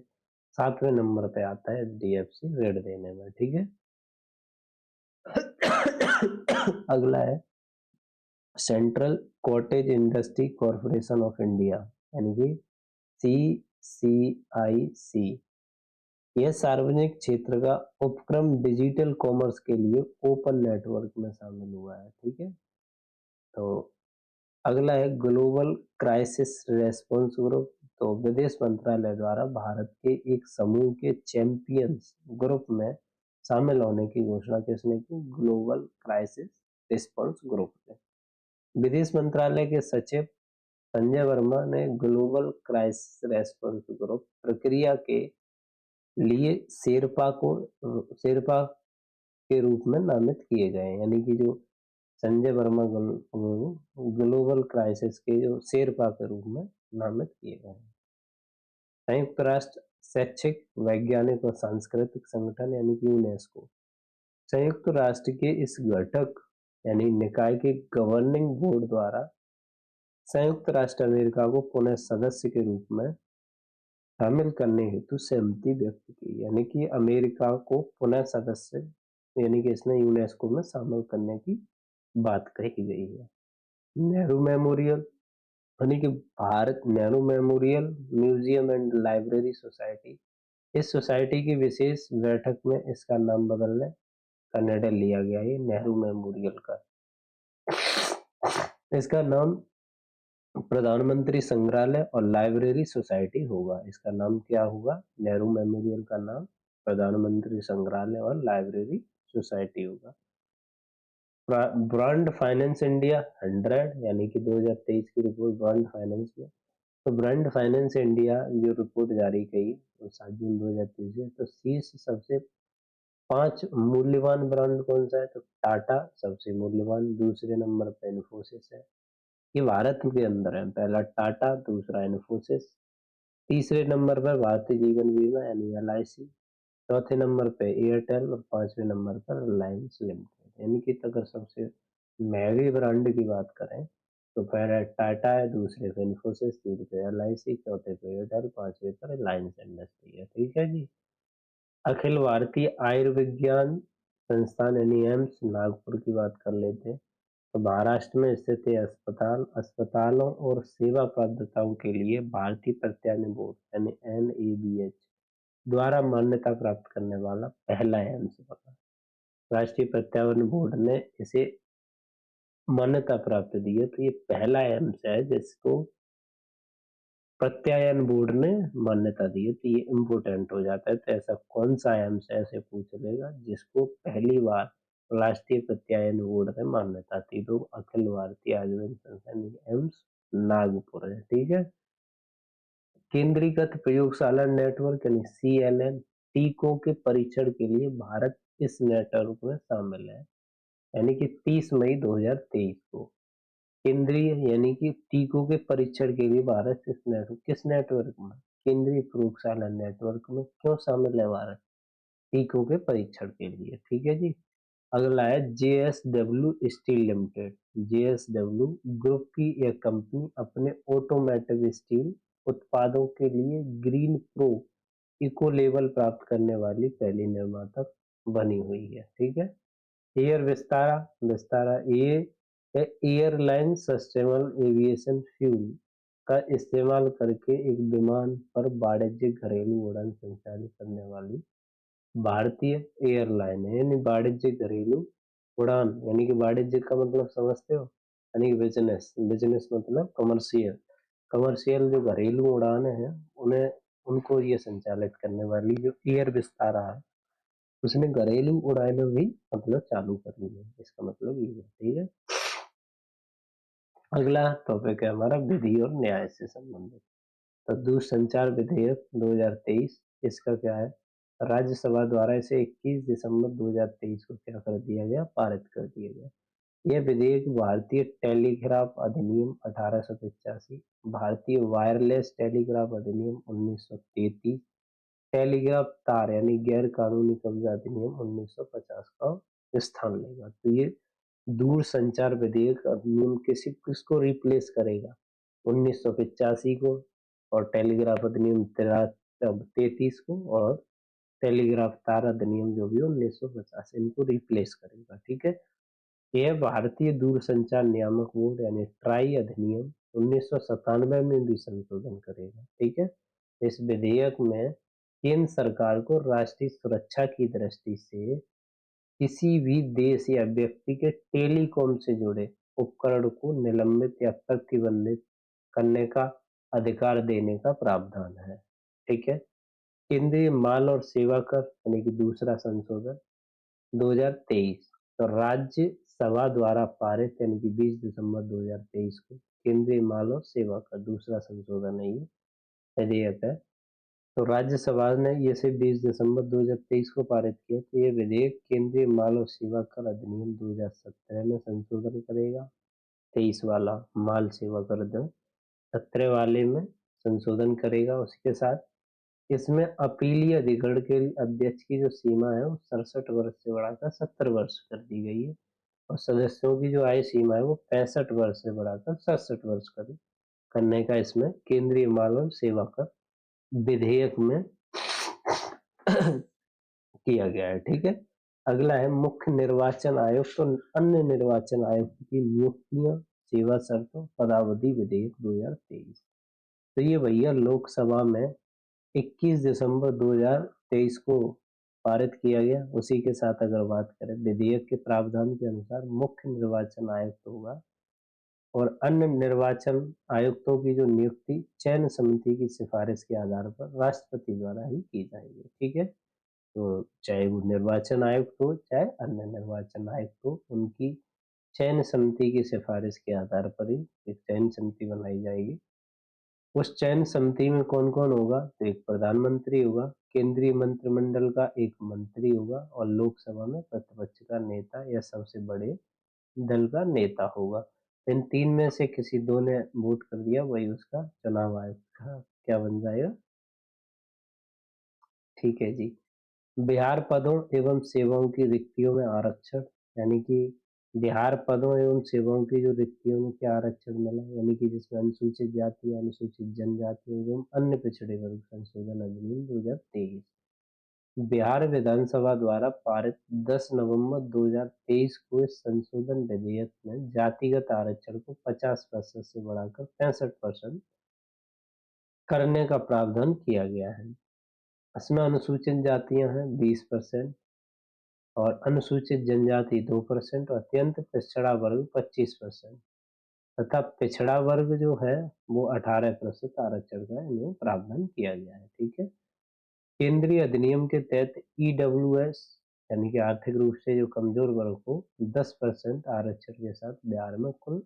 7वें नंबर पे आता है एचडीएफसी ऋण देने में। ठीक है। अगला है central cottage industry corporation of India, यानी कि CCIC। यह सार्वजनिक क्षेत्र का उपक्रम डिजिटल कॉमर्स के लिए ओपन नेटवर्क में शामिल हुआ है। ठीक है। तो अगला है ग्लोबल क्राइसिस रेस्पॉन्स ग्रुप। तो विदेश मंत्रालय द्वारा भारत के एक समूह के चैंपियंस ग्रुप में शामिल होने की घोषणा किसने की? ग्लोबल क्राइसिस रिस्पॉन्स ग्रुप ने। विदेश मंत्रालय के सचिव संजय वर्मा ने ग्लोबल क्राइसिस रेस्पॉन्स ग्रुप प्रक्रिया के लिए शेरपा के रूप में नामित किए गए, यानी कि जो संजय वर्मा ग्लोबल क्राइसिस के जो शेरपा के रूप में नामित किए गए हैं। संयुक्त राष्ट्र शैक्षिक वैज्ञानिक और सांस्कृतिक संगठन यानी कि यूनेस्को संयुक्त राष्ट्र के इस घटक यानी निकाय के गवर्निंग बोर्ड द्वारा संयुक्त राष्ट्र अमेरिका को पुनः सदस्य के रूप में शामिल करने हेतु सहमति व्यक्त की, यानी कि अमेरिका को पुनः सदस्य यानी कि इसमें यूनेस्को में शामिल करने की बात कही गई है। नेहरू मेमोरियल यानी कि Bharat Nehru memorial museum and library society, इस सोसाइटी की विशेष बैठक में इसका नाम बदलने का निर्णय लिया गया है। नेहरू मेमोरियल का इसका नाम प्रधानमंत्री संग्रहालय और लाइब्रेरी सोसाइटी होगा। इसका नाम क्या होगा? नेहरू मेमोरियल का नाम प्रधानमंत्री संग्रहालय और लाइब्रेरी सोसाइटी होगा। ब्रांड फाइनेंस इंडिया 100 यानी कि 2023 की रिपोर्ट ब्रांड फाइनेंस में। तो ब्रांड फाइनेंस इंडिया जो रिपोर्ट जारी की वो 7 जून 2023 है। तो शीर्ष सबसे 5 मूल्यवान ब्रांड कौन सा है? तो टाटा सबसे मूल्यवान, दूसरे नंबर पर इन्फोसिस है। ये भारत के अंदर है। पहला टाटा, दूसरा इन्फोसिस, तीसरे नंबर पर भारतीय जीवन बीमा यानी LIC, चौथे नंबर पे एयरटेल और 5वें नंबर पर रिलायंस लिमिटेड। यानी कि अगर सबसे महंगी ब्रांड की बात करें तो पहला टाटा है, दूसरे पे इन्फोसिस, तीसरे पे LIC, चौथे पे एयरटेल, 5वें पर रिलायंस इंडस्ट्री है। ठीक है जी। अखिल भारतीय आयुर्विज्ञान संस्थान यानी एम्स नागपुर की बात कर लेते हैं। तो महाराष्ट्र में स्थित ये अस्पतालों और सेवा प्रदाताओं के लिए भारतीय प्रत्यायन बोर्ड यानी NABH द्वारा मान्यता प्राप्त करने वाला पहला एम्स बना। राष्ट्रीय प्रत्यायन बोर्ड ने इसे मान्यता प्राप्त दी है। तो ये पहला एम्स है जिसको प्रत्यायन बोर्ड ने मान्यता दी है। तो ये इम्पोर्टेंट हो जाता है। तो ऐसा कौन सा एम्स है ऐसे पूछ लेगा जिसको पहली बार राष्ट्रीय प्रत्यायन बोर्ड ने मान्यता दी। तो अखिल भारतीय आयुर्वेद संस्थान एम्स नागपुर है। ठीक है। केंद्रीकृत प्रयोगशाला नेटवर्क यानी CLN टीकों के परीक्षण के लिए भारत इस नेटवर्क में शामिल है, यानी कि 30 मई 2023 को। केंद्रीय यानी कि टीकों के परीक्षण के लिए भारत किस नेटवर्क में? केंद्रीय प्रयोगशाला नेटवर्क में क्यों शामिल है भारत? टीकों के परीक्षण के लिए। ठीक है जी। अगला है JSW steel limited. JSW group की यह कंपनी अपने ऑटोमेटिव स्टील उत्पादों के लिए ग्रीन प्रो इको लेबल प्राप्त करने वाली पहली निर्माता बनी हुई है। ठीक है। एयर विस्तारा, विस्तारा ये एयरलाइन सस्टेनेबल एविएशन फ्यूल का इस्तेमाल करके एक विमान पर वाणिज्यिक घरेलू उड़ान संचालित करने वाली भारतीय एयरलाइन है। यानी वाणिज्यिक घरेलू उड़ान, यानी कि वाणिज्यिक का मतलब समझते हो, यानी कि बिजनेस, बिजनेस मतलब कमर्शियल, कमर्शियल जो घरेलू उड़ान है उन्हें, उनको ये संचालित करने वाली जो एयर विस्तारा है, उसने घरेलू उड़ानें भी मतलब चालू कर दी है। इसका मतलब ये है, ठीक है। अगला टॉपिक है हमारा विधि और न्याय से संबंधित। तो दूरसंचार विधेयक 2023, इसका क्या है, राज्यसभा द्वारा इसे 21 दिसंबर 2023 को क्या कर दिया गया, पारित कर दिया गया। यह विधेयक भारतीय टेलीग्राफ अधिनियम 1885, भारतीय वायरलेस टेलीग्राफ अधिनियम 1933, टेलीग्राफ तार यानी गैर कानूनी कब्जा अधिनियम 1950 का स्थान लेगा। तो ये दूर संचार विधेयक अधिनियम किसको रिप्लेस करेगा, 1985 को, और टेलीग्राफ अधिनियम 33 को, और टेलीग्राफ तार अधिनियम जो भी 1950, इनको रिप्लेस करेगा, ठीक है। यह भारतीय दूरसंचार नियामक बोर्ड यानी ट्राई अधिनियम 1997 में भी संशोधन करेगा, ठीक है। इस विधेयक में केंद्र सरकार को राष्ट्रीय सुरक्षा की दृष्टि से किसी भी देश या व्यक्ति के टेलीकॉम से जुड़े उपकरण को निलंबित या प्रतिबंधित करने का अधिकार देने का प्रावधान है, ठीक है। केंद्रीय माल और सेवा कर यानी कि दूसरा संशोधन 2023, तो राज्य सभा द्वारा पारित यानी कि 20 दिसंबर 2023 को केंद्रीय माल और सेवा कर दूसरा संशोधन है, ये विधेयक है। तो राज्यसभा ने इसे 20 दिसंबर 2023 को पारित किया। तो ये विधेयक केंद्रीय माल और सेवा कर अधिनियम 2017 में संशोधन करेगा, 23 वाला माल सेवा कर अधिनियम 17 वाले में संशोधन करेगा। उसके साथ इसमें अपीलीय अधिकरण के अध्यक्ष की जो सीमा है वो 67 वर्ष से बढ़ाकर 70 वर्ष कर दी गई है, और सदस्यों की जो आयु सीमा है वो 65 वर्ष से बढ़ाकर 67 वर्ष करने का इसमें केंद्रीय माल और सेवा कर विधेयक में किया गया है, ठीक है। अगला है मुख्य निर्वाचन आयोग तो अन्य निर्वाचन आयुक्त की नियुक्तियां, सेवा शर्तों, पदावधि विधेयक 2023। तो ये भैया लोकसभा में 21 दिसंबर 2023 को पारित किया गया। उसी के साथ अगर बात करें, विधेयक के प्रावधान के अनुसार मुख्य निर्वाचन आयुक्त होगा और अन्य निर्वाचन आयुक्तों की जो नियुक्ति चयन समिति की सिफारिश के आधार पर राष्ट्रपति द्वारा ही की जाएगी, ठीक है। तो चाहे वो निर्वाचन आयुक्त हो चाहे अन्य निर्वाचन आयुक्त हो, उनकी चयन समिति की सिफारिश के आधार पर ही एक चयन समिति बनाई जाएगी। उस चयन समिति में कौन कौन होगा, तो एक प्रधानमंत्री होगा, केंद्रीय मंत्रिमंडल का एक मंत्री होगा, और लोकसभा में प्रतिपक्ष का नेता या सबसे बड़े दल का नेता होगा। इन तीन में से किसी दो ने वोट कर दिया, वही उसका चुनाव आयुक्त का क्या बन जाएगा, ठीक है जी। बिहार पदों एवं सेवाओं की रिक्तियों में आरक्षण, यानी कि बिहार पदों एवं सेवाओं की जो रिक्तियों में क्या आरक्षण मिला, यानी कि जिसमें अनुसूचित जाति, अनुसूचित जनजाति एवं अन्य पिछड़े वर्ग संशोधन अधिनियम 2023 बिहार विधानसभा द्वारा पारित 10 नवंबर 2023 को इस संशोधन विधेयक में जातिगत आरक्षण को 50% से बढ़ाकर 65% करने का प्रावधान किया गया है। इसमें अनुसूचित जातियां हैं 20% और अनुसूचित जनजाति 2% और अत्यंत पिछड़ा वर्ग 25% तथा पिछड़ा वर्ग जो है वो 18% आरक्षण का इन्हें प्रावधान किया गया है, ठीक है। केंद्रीय अधिनियम के तहत ईडब्ल्यूएस यानी कि आर्थिक रूप से जो कमजोर वर्ग को 10% आरक्षण के साथ बिहार में कुल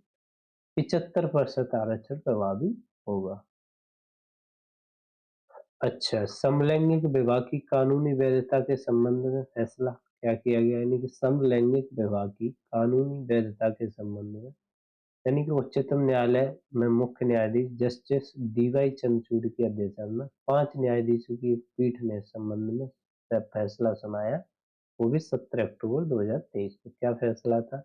75% आरक्षण प्रभावी होगा। अच्छा, समलैंगिक विवाह की कानूनी वैधता के संबंध में फैसला क्या किया गया, यानी कि समलैंगिक विवाह की कानूनी वैधता के संबंध में, यानी कि उच्चतम न्यायालय में मुख्य न्यायाधीश जस्टिस डीवाई चंद्रचूड़ की अध्यक्षता में 5 न्यायाधीशों की एक पीठ ने इस संबंध में फैसला सुनाया, वो भी 17 अक्टूबर 2023 को। क्या फैसला था,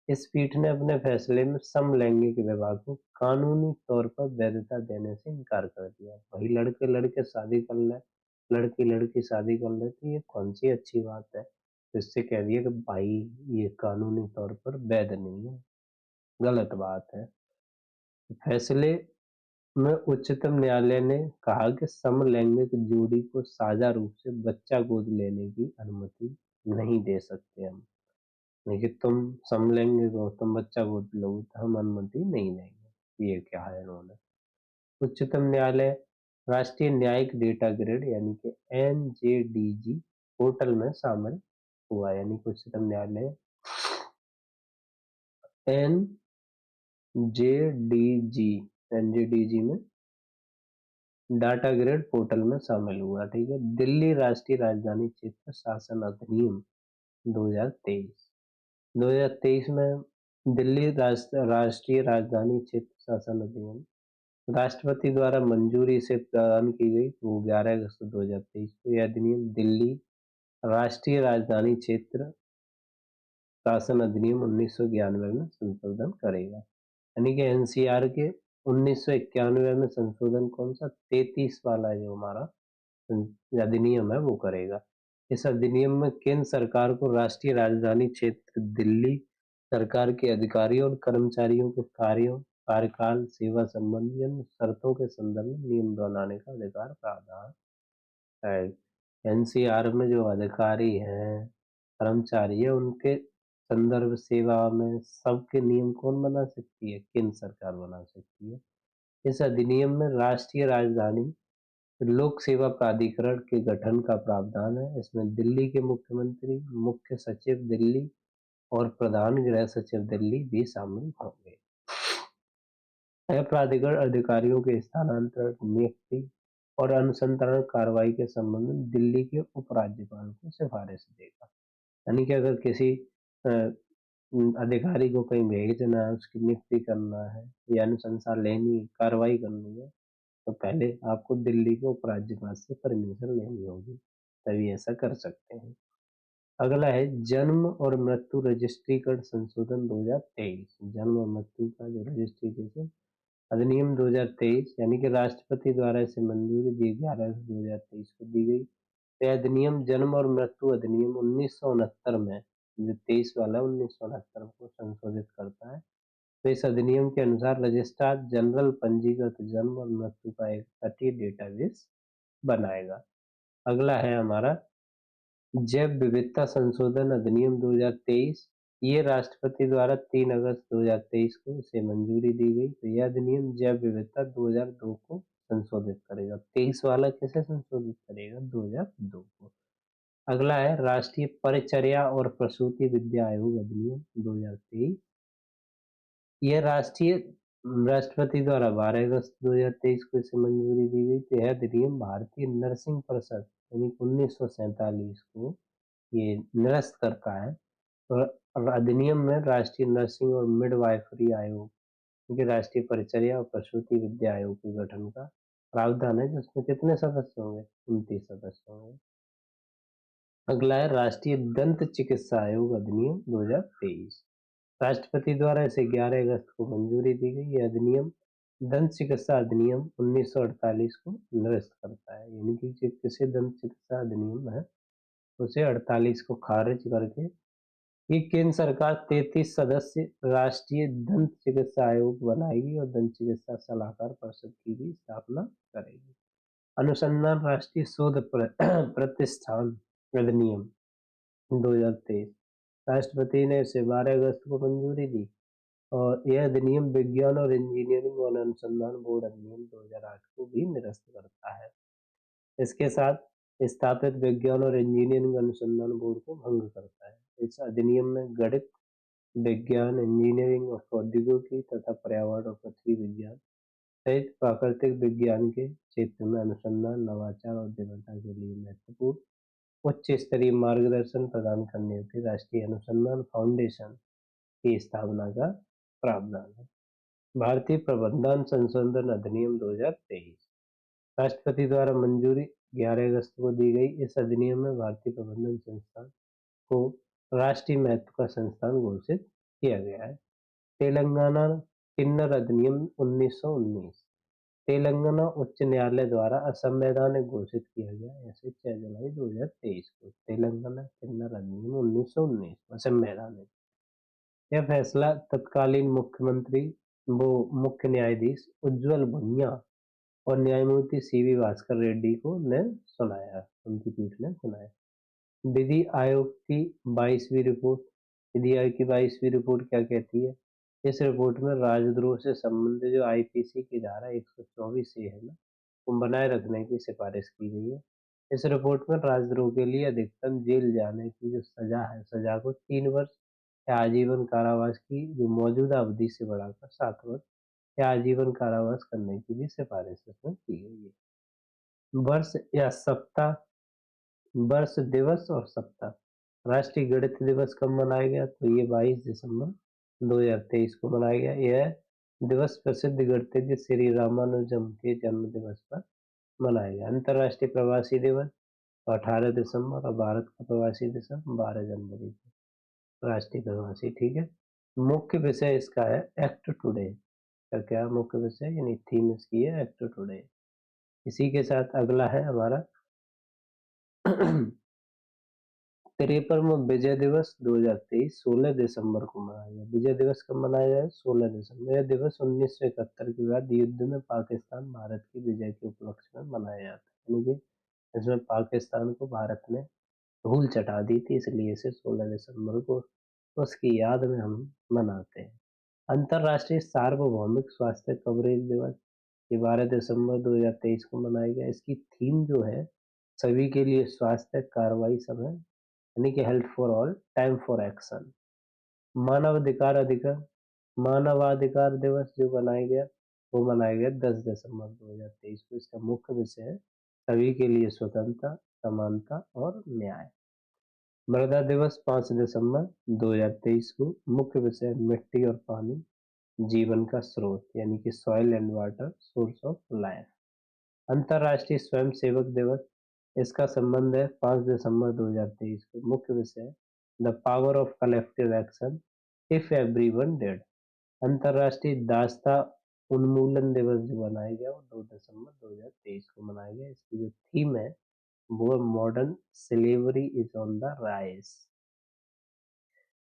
इस पीठ ने अपने फैसले में समलैंगिक विवाह को कानूनी तौर पर वैधता देने से इनकार कर दिया। वही लड़के लड़के शादी कर ले, लड़की लड़की शादी कर ले, तो ये कौन सी अच्छी बात है। तो इससे कह दिया कि भाई ये कानूनी तौर पर वैध नहीं है, गलत बात है। फैसले में उच्चतम न्यायालय ने कहा कि समलैंगिक जोड़ी को साझा रूप से बच्चा गोद लेने की अनुमति नहीं दे सकते हम। देखिए, तुम समलैंगिक हो, तुम बच्चा गोद लोगे तो हम अनुमति नहीं देंगे, ये क्या है इन्होंने। उच्चतम न्यायालय राष्ट्रीय न्यायिक डेटा ग्रिड यानी कि एनजेडीजी पोर्टल में शामिल हुआ, यानी कि उच्चतम न्यायालय एनजेडीजी एनजेडीजी में डाटा ग्रिड पोर्टल में शामिल हुआ। ठीक है। दिल्ली राष्ट्रीय राजधानी क्षेत्र शासन अधिनियम 2023 2023 में दिल्ली राष्ट्रीय राजधानी क्षेत्र शासन अधिनियम राष्ट्रपति द्वारा मंजूरी से प्रदान की गई, वो 11 अगस्त 2023 को यह अधिनियम दिल्ली राष्ट्रीय राजधानी क्षेत्र शासन अधिनियम 1991 में संशोधन करेगा। यानी कि एनसीआर के 1991 में संशोधन कौन सा 33 वाला जो हमारा अधिनियम है वो करेगा। इस अधिनियम में केंद्र सरकार को राष्ट्रीय राजधानी क्षेत्र दिल्ली सरकार के अधिकारियों और कर्मचारियों के कार्यों, कार्यकाल, सेवा संबंधी अन्य शर्तों के संदर्भ में नियम बनाने का अधिकार प्रावधान है। एनसीआर में जो अधिकारी हैं, कर्मचारी है, उनके संदर्भ सेवा में सबके नियम कौन बना सकती है? केंद्र सरकार बना सकती है। इस अधिनियम में राष्ट्रीय राजधानी लोक सेवा प्राधिकरण के गठन का प्रावधान है। इसमें दिल्ली के मुख्यमंत्री, मुख्य सचिव दिल्ली और प्रधान गृह सचिव दिल्ली भी शामिल होंगे। यह प्राधिकरण अधिकारियों के स्थानांतरण, नियुक्ति और अनुसंधान कार्रवाई के संबंध में दिल्ली के उपराज्यपाल को सिफारिश देगा। यानी कि अगर किसी अधिकारी को कहीं भेजना है, उसकी नियुक्ति करना है या अनुशंसा लेनी है, कार्रवाई करनी है, तो पहले आपको दिल्ली के उपराज्यपाल से परमिशन लेनी होगी, तभी ऐसा कर सकते हैं। अगला है जन्म और मृत्यु रजिस्ट्रीकरण संशोधन 2023। जन्म और मृत्यु का जो रजिस्ट्रीकेशन अधिनियम 2023 यानी कि राष्ट्रपति द्वारा इसे मंजूरी दी 11/2023 को दी गई। यह अधिनियम जन्म और मृत्यु अधिनियम 1969 में, जो 23 वाला 1969 को संशोधित करता है। तो इस अधिनियम के अनुसार रजिस्ट्रार जनरल पंजीकृत जन्म और मृत्यु का एक सटीक डेटाबेस बनाएगा। अगला है हमारा जैव विविधता संशोधन अधिनियम 2023। ये राष्ट्रपति द्वारा 3 अगस्त 2023 को इसे मंजूरी दी गई। तो यह अधिनियम जैव विविधता 2002 को संशोधित करेगा। 23 वाला कैसे संशोधित करेगा? 2002 को। अगला है राष्ट्रीय परिचर्या और प्रसूति विद्या आयोग अधिनियम 2023। यह राष्ट्रपति द्वारा 12 अगस्त 2023 को इसे मंजूरी दी गई। तो यह अधिनियम भारतीय नर्सिंग परिषद यानी 1947 को ये निरस्त करता है। और अधिनियम में राष्ट्रीय नर्सिंग और मिडवाइफरी आयोग, क्योंकि राष्ट्रीय परिचर्या और प्रसूति विद्या आयोग के गठन का प्रावधान है, जिसमें कितने सदस्य होंगे? 29 सदस्य होंगे। अगला है राष्ट्रीय दंत चिकित्सा आयोग अधिनियम 2023। राष्ट्रपति द्वारा इसे 11 अगस्त को मंजूरी दी गई। यह अधिनियम दंत चिकित्सा अधिनियम 1948 को निरस्त करता है, यानी कि किसी दंत चिकित्सा अधिनियम है उसे 48 को खारिज करके ये केंद्र सरकार 33 सदस्य राष्ट्रीय दंत चिकित्सा आयोग बनाएगी और दंत चिकित्सा सलाहकार परिषद की भी स्थापना करेगी। अनुसंधान राष्ट्रीय शोध प्रतिष्ठान अधिनियम 2023। राष्ट्रपति ने इसे 12 अगस्त को मंजूरी दी और यह अधिनियम विज्ञान और इंजीनियरिंग और अनुसंधान बोर्ड अधिनियम 2008 को भी निरस्त करता है। इसके साथ स्थापित विज्ञान और इंजीनियरिंग अनुसंधान बोर्ड को भंग करता है। इस अधिनियम में गणित, विज्ञान, इंजीनियरिंग और प्रौद्योगिकी तथा पर्यावरण और पृथ्वी विज्ञान सहित प्राकृतिक विज्ञान के क्षेत्र में अनुसंधान, नवाचार और उद्यमिता के लिए महत्वपूर्ण उच्च स्तरीय मार्गदर्शन प्रदान करने हेतु राष्ट्रीय अनुसंधान फाउंडेशन की स्थापना का प्रावधान है। भारतीय प्रबंधन संशोधन अधिनियम 2023 राष्ट्रपति द्वारा मंजूरी 11 अगस्त को दी गई। इस अधिनियम में भारतीय प्रबंधन संस्थान को राष्ट्रीय महत्व का संस्थान घोषित किया गया है। तेलंगाना किन्नर अधिनियम 1919 तेलंगाना उच्च न्यायालय द्वारा असंवैधानिक घोषित किया गया। ऐसे 6 जुलाई 2023 को तेलंगाना किन्नर अधिनियम 1919 असंवैधानिक। यह फैसला तत्कालीन मुख्यमंत्री वो मुख्य न्यायाधीश उज्ज्वल भुनिया और न्यायमूर्ति सीवी भास्कर रेड्डी को ने सुनाया, उनकी पीठ ने सुनाया। विधि आयोग की 22वीं रिपोर्ट। विधि आयोग की 22वीं रिपोर्ट क्या कहती है? इस रिपोर्ट में राजद्रोह से संबंधित जो आईपीसी की धारा 124 से है ना, को बनाए रखने की सिफारिश की गई है। इस रिपोर्ट में राजद्रोह के लिए अधिकतम जेल जाने की जो सजा है, सजा को 3 वर्ष या आजीवन कारावास की जो मौजूदा अवधि से बढ़ाकर 7 वर्ष या आजीवन कारावास करने की भी सिफारिश इसमें की गई है। वर्ष या सप्ताह, वर्ष, दिवस और सप्ताह। राष्ट्रीय गणित दिवस कब मनाया गया? तो ये 22 दिसंबर 2023 को मनाया गया। यह दिवस प्रसिद्ध गणितज्ञ श्री रामानुजम के जन्म दिवस पर मनाया गया। अंतर्राष्ट्रीय प्रवासी दिवस 18 दिसंबर और भारत का प्रवासी दिवस 12 जनवरी को राष्ट्रीय प्रवासी, ठीक है। मुख्य विषय इसका है एक्ट टुडे का, क्या मुख्य विषय यानी थीम इसकी है एक्ट टुडे। इसी के साथ अगला है हमारा 53वां विजय दिवस 2023 16 दिसंबर को मनाया गया। विजय दिवस कब मनाया गया? 16 दिसंबर। यह दिवस 1971 के बाद युद्ध में पाकिस्तान भारत की विजय के उपलक्ष्य में मनाया जाता है, यानी कि इसमें पाकिस्तान को भारत ने धूल चटा दी थी, इसलिए इसे 16 दिसंबर को उसकी याद में हम मनाते हैं। अंतर्राष्ट्रीय सार्वभौमिक स्वास्थ्य कवरेज दिवस ये 12 दिसंबर 2023 को मनाया गया। इसकी थीम जो है सभी के लिए स्वास्थ्य कार्रवाई समय, यानी कि health for all, time for action. मानवाधिकार दिवस जो मनाया गया वो मनाया गया 10 दिसंबर 2023 को। इसका मुख्य विषय है सभी के लिए स्वतंत्रता, समानता और न्याय। मृदा दिवस 5 दिसंबर 2023 को। मुख्य विषय मिट्टी और पानी, जीवन का स्रोत, यानी कि soil and water, source of life. अंतर्राष्ट्रीय स्वयंसेवक दिवस, इसका संबंध है 5 दिसंबर 2023 को। मुख्य विषय है the power of collective action if everyone did. अंतर्राष्ट्रीय दासता उन्मूलन दिवस जो मनाया गया वो 2 दिसंबर 2023 को मनाया गया। इसकी जो थीम है वो modern slavery is on the rise.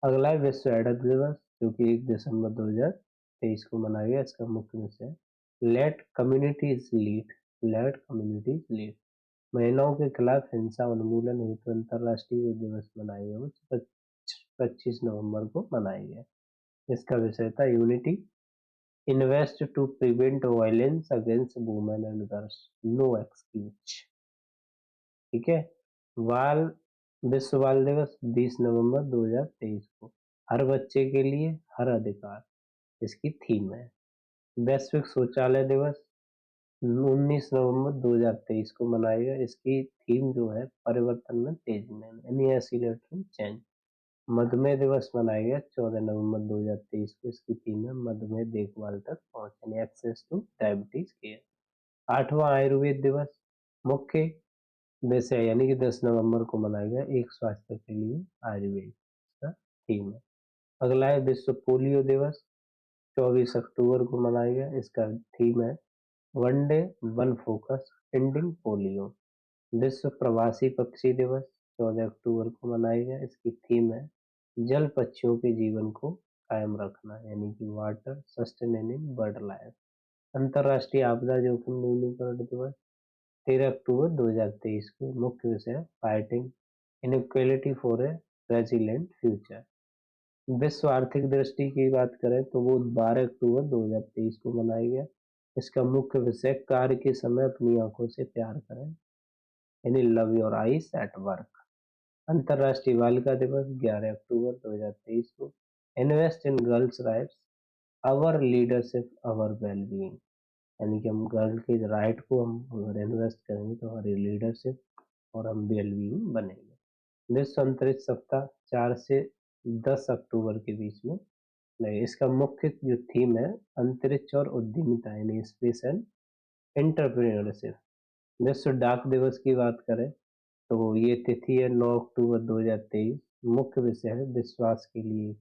अगला है विश्व एड्स दिवस जो कि 1 दिसंबर 2023 को मनाया गया। इसका मुख्य विषय let communities lead, let communities lead. महिलाओं के खिलाफ हिंसा उन्मूलन हेतु अंतर्राष्ट्रीय जो दिवस मनाया गया वो 25 नवंबर को मनाया गया। इसका विषय था unity, invest to prevent violence against women and girls, no excuse, ठीक है। बाल विश्व बाल दिवस 20 नवंबर 2023 को। हर बच्चे के लिए हर अधिकार, इसकी थीम है। वैश्विक शौचालय दिवस 19 नवंबर 2023 को मनाया गया। इसकी थीम जो है परिवर्तन में तेजी लाना, यानी एक्सीलरेटिंग चेंज। मधुमेह दिवस मनाया गया 14 नवंबर 2023 को। इसकी थीम है मधुमेह देखभाल तक पहुंच, यानी एक्सेस टू डायबिटीज केयर। 8वां आयुर्वेद दिवस मुख्य वैसे यानी कि 10 नवंबर को मनाया गया। एक स्वास्थ्य के लिए आयुर्वेद का थीम है। अगला है विश्व पोलियो दिवस 24 अक्टूबर को मनाया गया। इसका थीम है one day one focus ending polio. विश्व प्रवासी पक्षी दिवस 14 अक्टूबर को मनाया गया। इसकी थीम है जल पक्षियों के जीवन को कायम रखना, यानी कि वाटर सस्टेनिंग बर्ड लाइफ। अंतर्राष्ट्रीय आपदा जोखिम न्यूनीकरण दिवस 13 अक्टूबर 2023 को। मुख्य विषय fighting inequality for a resilient future. विश्व आर्थिक दृष्टि की बात करें तो वो 12 अक्टूबर 2023 को मनाया गया। इसका मुख्य विषय कार्य के समय अपनी आंखों से प्यार करें, यानी love your eyes at work. अंतर्राष्ट्रीय बालिका दिवस 11 अक्टूबर 2023 को। Invest in girls rights, our leadership, our wellbeing, यानी कि हम गर्ल के राइट को हम अगर इन्वेस्ट करेंगे तो हमारी लीडरशिप और हम वेलबींग बनेंगे। विश्व अंतरिक्ष सप्ताह 4 से 10 अक्टूबर के बीच में नहीं। इसका मुख्य जो थीम है अंतरिक्ष और उद्यमिता, यानी स्पेस एंड एंटरप्रेन्योरशिप। विश्व डाक दिवस की बात करें तो ये तिथि है 9 अक्टूबर 2023। मुख्य विषय है विश्वास के लिए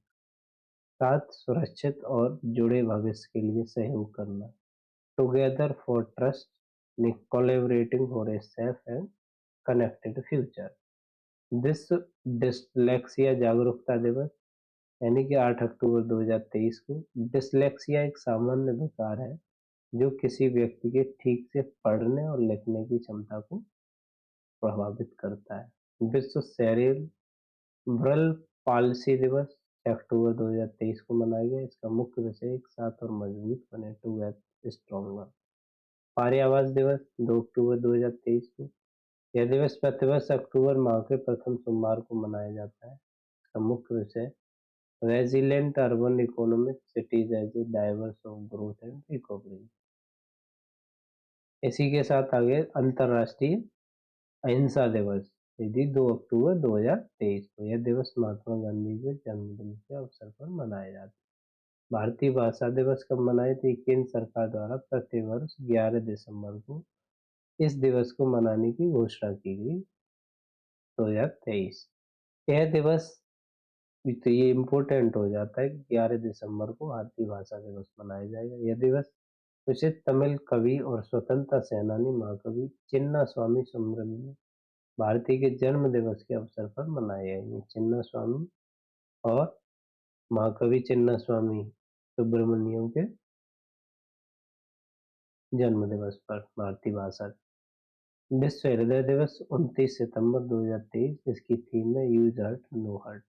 साथ सुरक्षित और जुड़े भविष्य के लिए सहयोग करना, together for trust, collaborating for a safe and connected future. विश्व डिसलेक्सिया जागरूकता दिवस यानी कि 8 अक्टूबर 2023 को। डिसलेक्सिया एक सामान्य विकार है जो किसी व्यक्ति के ठीक से पढ़ने और लिखने की क्षमता को प्रभावित करता है। विश्व सेरेब्रल पाल्सी दिवस 6 अक्टूबर 2023 को मनाया गया। इसका मुख्य विषय एक साथ और मजबूत बने, टूगेदर स्ट्रॉन्गर। पर्यावरण दिवस 2 अक्टूबर 2023 को। यह दिवस प्रतिवर्ष अक्टूबर माह के प्रथम सोमवार को मनाया जाता है। इसका मुख्य विषय resilient urban economic cities as a drivers of growth and recovery. इसी के साथ आगे अंतर्राष्ट्रीय अहिंसा दिवस, यदि 2 अक्टूबर 2023 को। यह दिवस महात्मा गांधी के जन्मदिन के अवसर पर मनाया जाता है। भारतीय भाषा दिवस कब मनाए थे? केंद्र सरकार द्वारा प्रतिवर्ष 11 दिसंबर को इस दिवस को मनाने की घोषणा की गई, 2023। यह दिवस, तो ये इम्पोर्टेंट हो जाता है कि 11 दिसंबर को भारतीय भाषा दिवस मनाया जाएगा। यह दिवस प्रसिद्ध तमिल कवि और स्वतंत्रता सेनानी महाकवि चिन्ना स्वामी सुब्रमण्यम भारती के जन्म दिवस के अवसर पर मनाया गया। चिन्ना स्वामी और महाकवि चिन्ना स्वामी सुब्रमण्यम के जन्म दिवस पर भारतीय भाषा। विश्व हृदय दिवस 29 सितंबर 2023, इसकी थीम है यूज हर्ट नो हर्ट।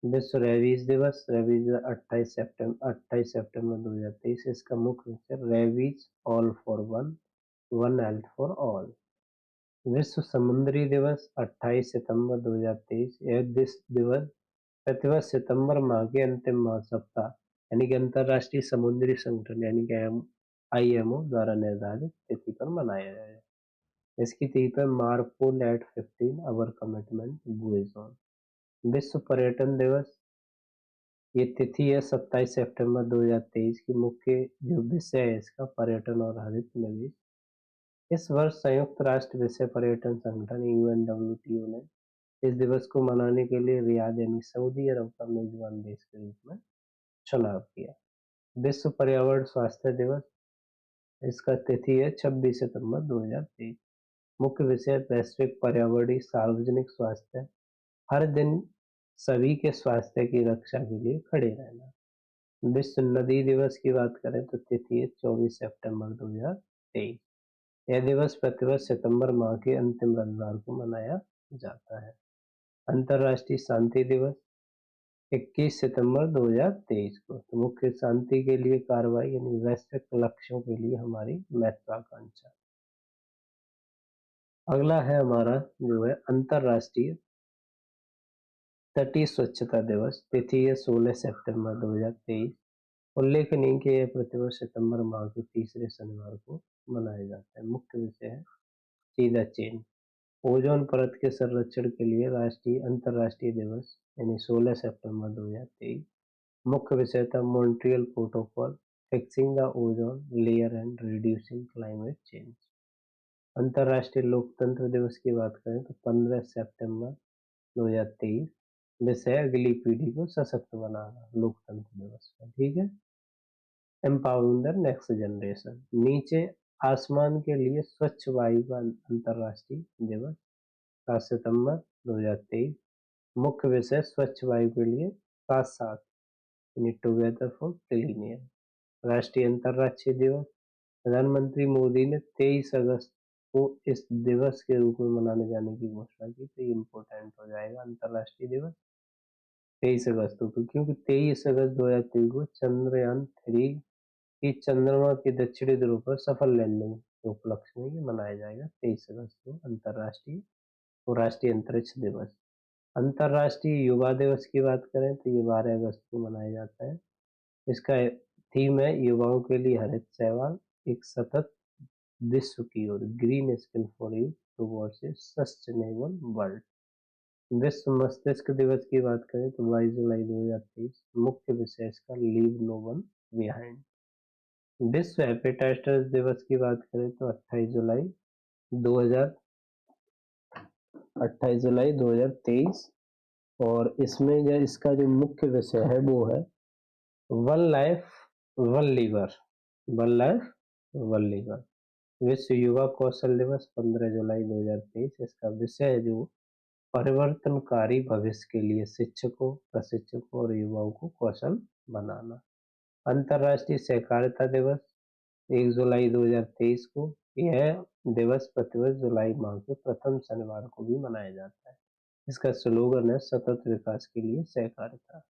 विश्व रेबीज दिवस, रेबीज 28 सितंबर 2023, इसका मुख्य विषय rabies all for one, one health for all. विश्व समुद्री दिवस 28 सितंबर 2023, यह दिवस प्रतिवर्ष सितंबर माह के अंतिम माह सप्ताह यानी कि अंतर्राष्ट्रीय समुद्री संगठन यानी कि IMO द्वारा निर्धारित तिथि पर मनाया जाएगा। इसकी थीम है MARPOL at 15 our commitment goes on. विश्व पर्यटन दिवस, ये तिथि है 27 सितंबर 2023 की। मुख्य जो विषय है इसका पर्यटन और हरित निवेश। इस वर्ष संयुक्त राष्ट्र विषय पर्यटन संगठन UNWTO ने इस दिवस को मनाने के लिए रियाद यानी सऊदी अरब का मेजबान देश के रूप में चुनाव किया। विश्व पर्यावरण स्वास्थ्य दिवस, इसका तिथि है 26 सितंबर 2023। मुख्य विषय वैश्विक पर्यावरणीय सार्वजनिक स्वास्थ्य, हर दिन सभी के स्वास्थ्य की रक्षा के लिए खड़े रहना। विश्व नदी दिवस की बात करें तो तिथि है 24 सितंबर 2023। यह दिवस प्रतिवर्ष सितंबर माह के अंतिम रविवार को मनाया जाता है। अंतर्राष्ट्रीय शांति दिवस 21 सितंबर 2023 को। तो मुख्य शांति के लिए कार्रवाई यानी वैश्विक लक्ष्यों के लिए हमारी महत्वाकांक्षा। अगला है हमारा जो है अंतर्राष्ट्रीय तटीय स्वच्छता दिवस, तिथि है 16 सितंबर 2023। उल्लेखनीय कि यह प्रतिवर्ष सितंबर माह के तीसरे शनिवार को मनाया जाता है। मुख्य विषय है सीधा चेन। ओजोन परत के संरक्षण के लिए राष्ट्रीय अंतर्राष्ट्रीय दिवस यानी 16 सितंबर 2023। मुख्य विषय था Montreal protocol, fixing the ozone layer and reducing climate change. अंतर्राष्ट्रीय लोकतंत्र दिवस की बात करें तो 15 सितंबर 2023। विषय अगली पीढ़ी को सशक्त बनाना, लोकतंत्र दिवस का, ठीक है। Empowering the next generation. नीचे आसमान के लिए स्वच्छ वायु का अंतर्राष्ट्रीय दिवस 7 सितंबर 2023। मुख्य विषय स्वच्छ वायु के लिए साथ साथ यानी टुगेदर फॉर क्लीन एयर। राष्ट्रीय अंतर्राष्ट्रीय दिवस, प्रधानमंत्री मोदी ने 23 अगस्त को इस दिवस के रूप में मनाने जाने की घोषणा की। तो ये इम्पोर्टेंट हो जाएगा अंतर्राष्ट्रीय दिवस 23 अगस्त को, क्योंकि 23 अगस्त 2023 को चंद्रयान 3 की चंद्रमा के दक्षिणी ध्रुव पर सफल लैंडिंग के उपलक्ष्य में ये मनाया जाएगा 23 अगस्त को अंतर्राष्ट्रीय और राष्ट्रीय अंतरिक्ष दिवस। अंतर्राष्ट्रीय युवा दिवस की बात करें तो ये 12 अगस्त को मनाया जाता है। इसका थीम है युवाओं के लिए हरित शैवाल, एक सतत विश्व की ओर, green skill for you towards a sustainable world. विश्व मस्तिष्क दिवस की बात करें तो 22 जुलाई 2023। मुख्य विषय इसका लीव नो वन बिहाइंड। विश्व हेपेटाइटिस दिवस की बात करें तो 28 जुलाई 2023। और इसमें जो इसका जो मुख्य विषय है वो है one life one liver, one life one liver. विश्व युवा कौशल दिवस 15 जुलाई 2023। इसका विषय जो परिवर्तनकारी भविष्य के लिए शिक्षकों, प्रशिक्षकों और युवाओं को कौशल बनाना। अंतर्राष्ट्रीय सहकारिता दिवस 1 जुलाई 2023 को। यह दिवस प्रतिवर्ष जुलाई माह के प्रथम शनिवार को भी मनाया जाता है। इसका स्लोगन है सतत विकास के लिए सहकारिता।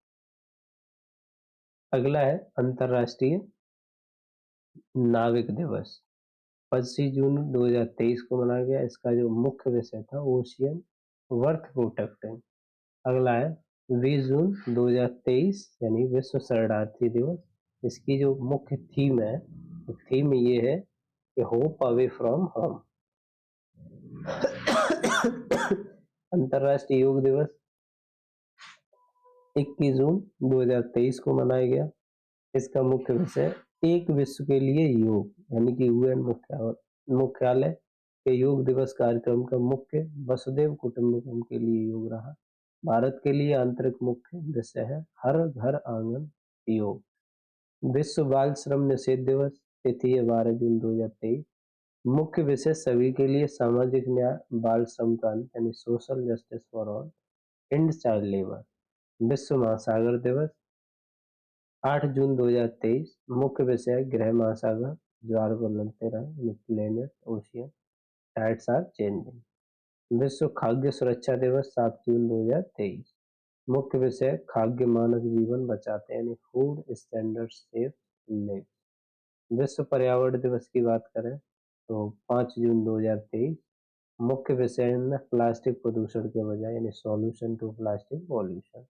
अगला है अंतर्राष्ट्रीय नाविक दिवस 25 जून 2023 को मनाया गया। इसका जो मुख्य विषय था ओशियन वर्थ प्रोटेक्टिंग। अगला है 20 जून 2023 यानी विश्व शरणार्थी दिवस। इसकी जो मुख्य थीम है, तो थीम ये है कि होप अवे फ्रॉम होम। अंतर्राष्ट्रीय योग दिवस 21 जून 2023 को मनाया गया। इसका मुख्य विषय एक विश्व के लिए योग, यानी कि यूएन मुख्यालय के योग दिवस कार्यक्रम का मुख्य वसुधैव कुटुंबकम के लिए योग रहा। भारत के लिए आंतरिक मुख्य विषय है हर घर आंगन योग। विश्व बाल श्रम निषेध दिवस तिथि है 12 जून 2023। मुख्य विषय सभी के लिए सामाजिक न्याय, बाल श्रम का अंत यानी social justice for all, and child labour. विश्व महासागर दिवस 8 जून 2023। मुख्य विषय है गृह महासागर ज्वार बदलते रहे, planet ocean tides are changing. विश्व खाद्य सुरक्षा दिवस 7 जून 2023। मुख्य विषय खाद्य मानक जीवन बचाते हैं यानी फूड स्टैंडर्ड सेफ लिव। विश्व पर्यावरण दिवस की बात करें तो 5 जून 2023। मुख्य विषय है प्लास्टिक प्रदूषण के बजाय यानी सॉल्यूशन टू प्लास्टिक पॉल्यूशन।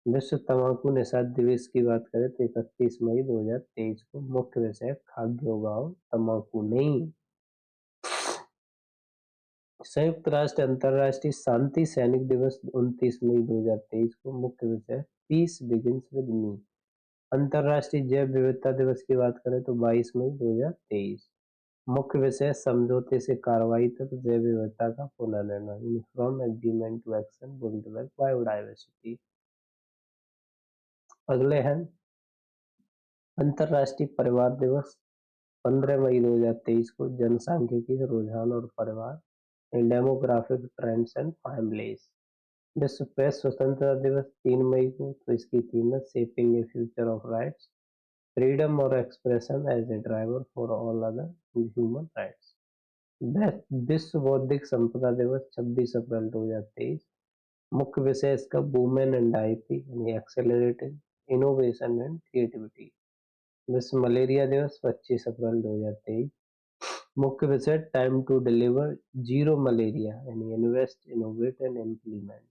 विश्व तंबाकू निषेध दिवस की बात करें तो 31 मई 2023 को। मुख्य विषय खाद्य उगाओ तंबाकू नहीं। संयुक्त राष्ट्र अंतर्राष्ट्रीय शांति सैनिक दिवस 29 मई 2023 को। मुख्य विषय पीस बिगिंस विद मी। अंतर्राष्ट्रीय जैव विविधता दिवस की बात करें तो 22 मई 2023। मुख्य विषय समझौते से कार्रवाई तक जैव विविधता का पुनर्निर्माण, from agreement to action build back biodiversity. अगले हैं अंतर्राष्ट्रीय परिवार दिवस 15 मई 2023 को। जनसांख्यिकी रुझान और परिवार, डेमोग्राफिक ट्रेंड्स एंड फैमिलीज। विश्व प्रेस स्वतंत्रता दिवस 3 मई को। तो इसकी थीम है shaping a future of rights, freedom और expression as a driver for all other human rights. विश्व बौद्धिक संपदा दिवस 26 अप्रैल 2023। मुख्य विषय इसका वुमेन एंड आईपी यानी एक्सेलरेटिंग इनोवेशन एंड क्रिएटिविटी। विश्व मलेरिया दिवस 25 अप्रैल 2023। मुख्य विषय time to deliver zero malaria यानी इन्वेस्ट इनोवेट एंड इम्प्लीमेंट।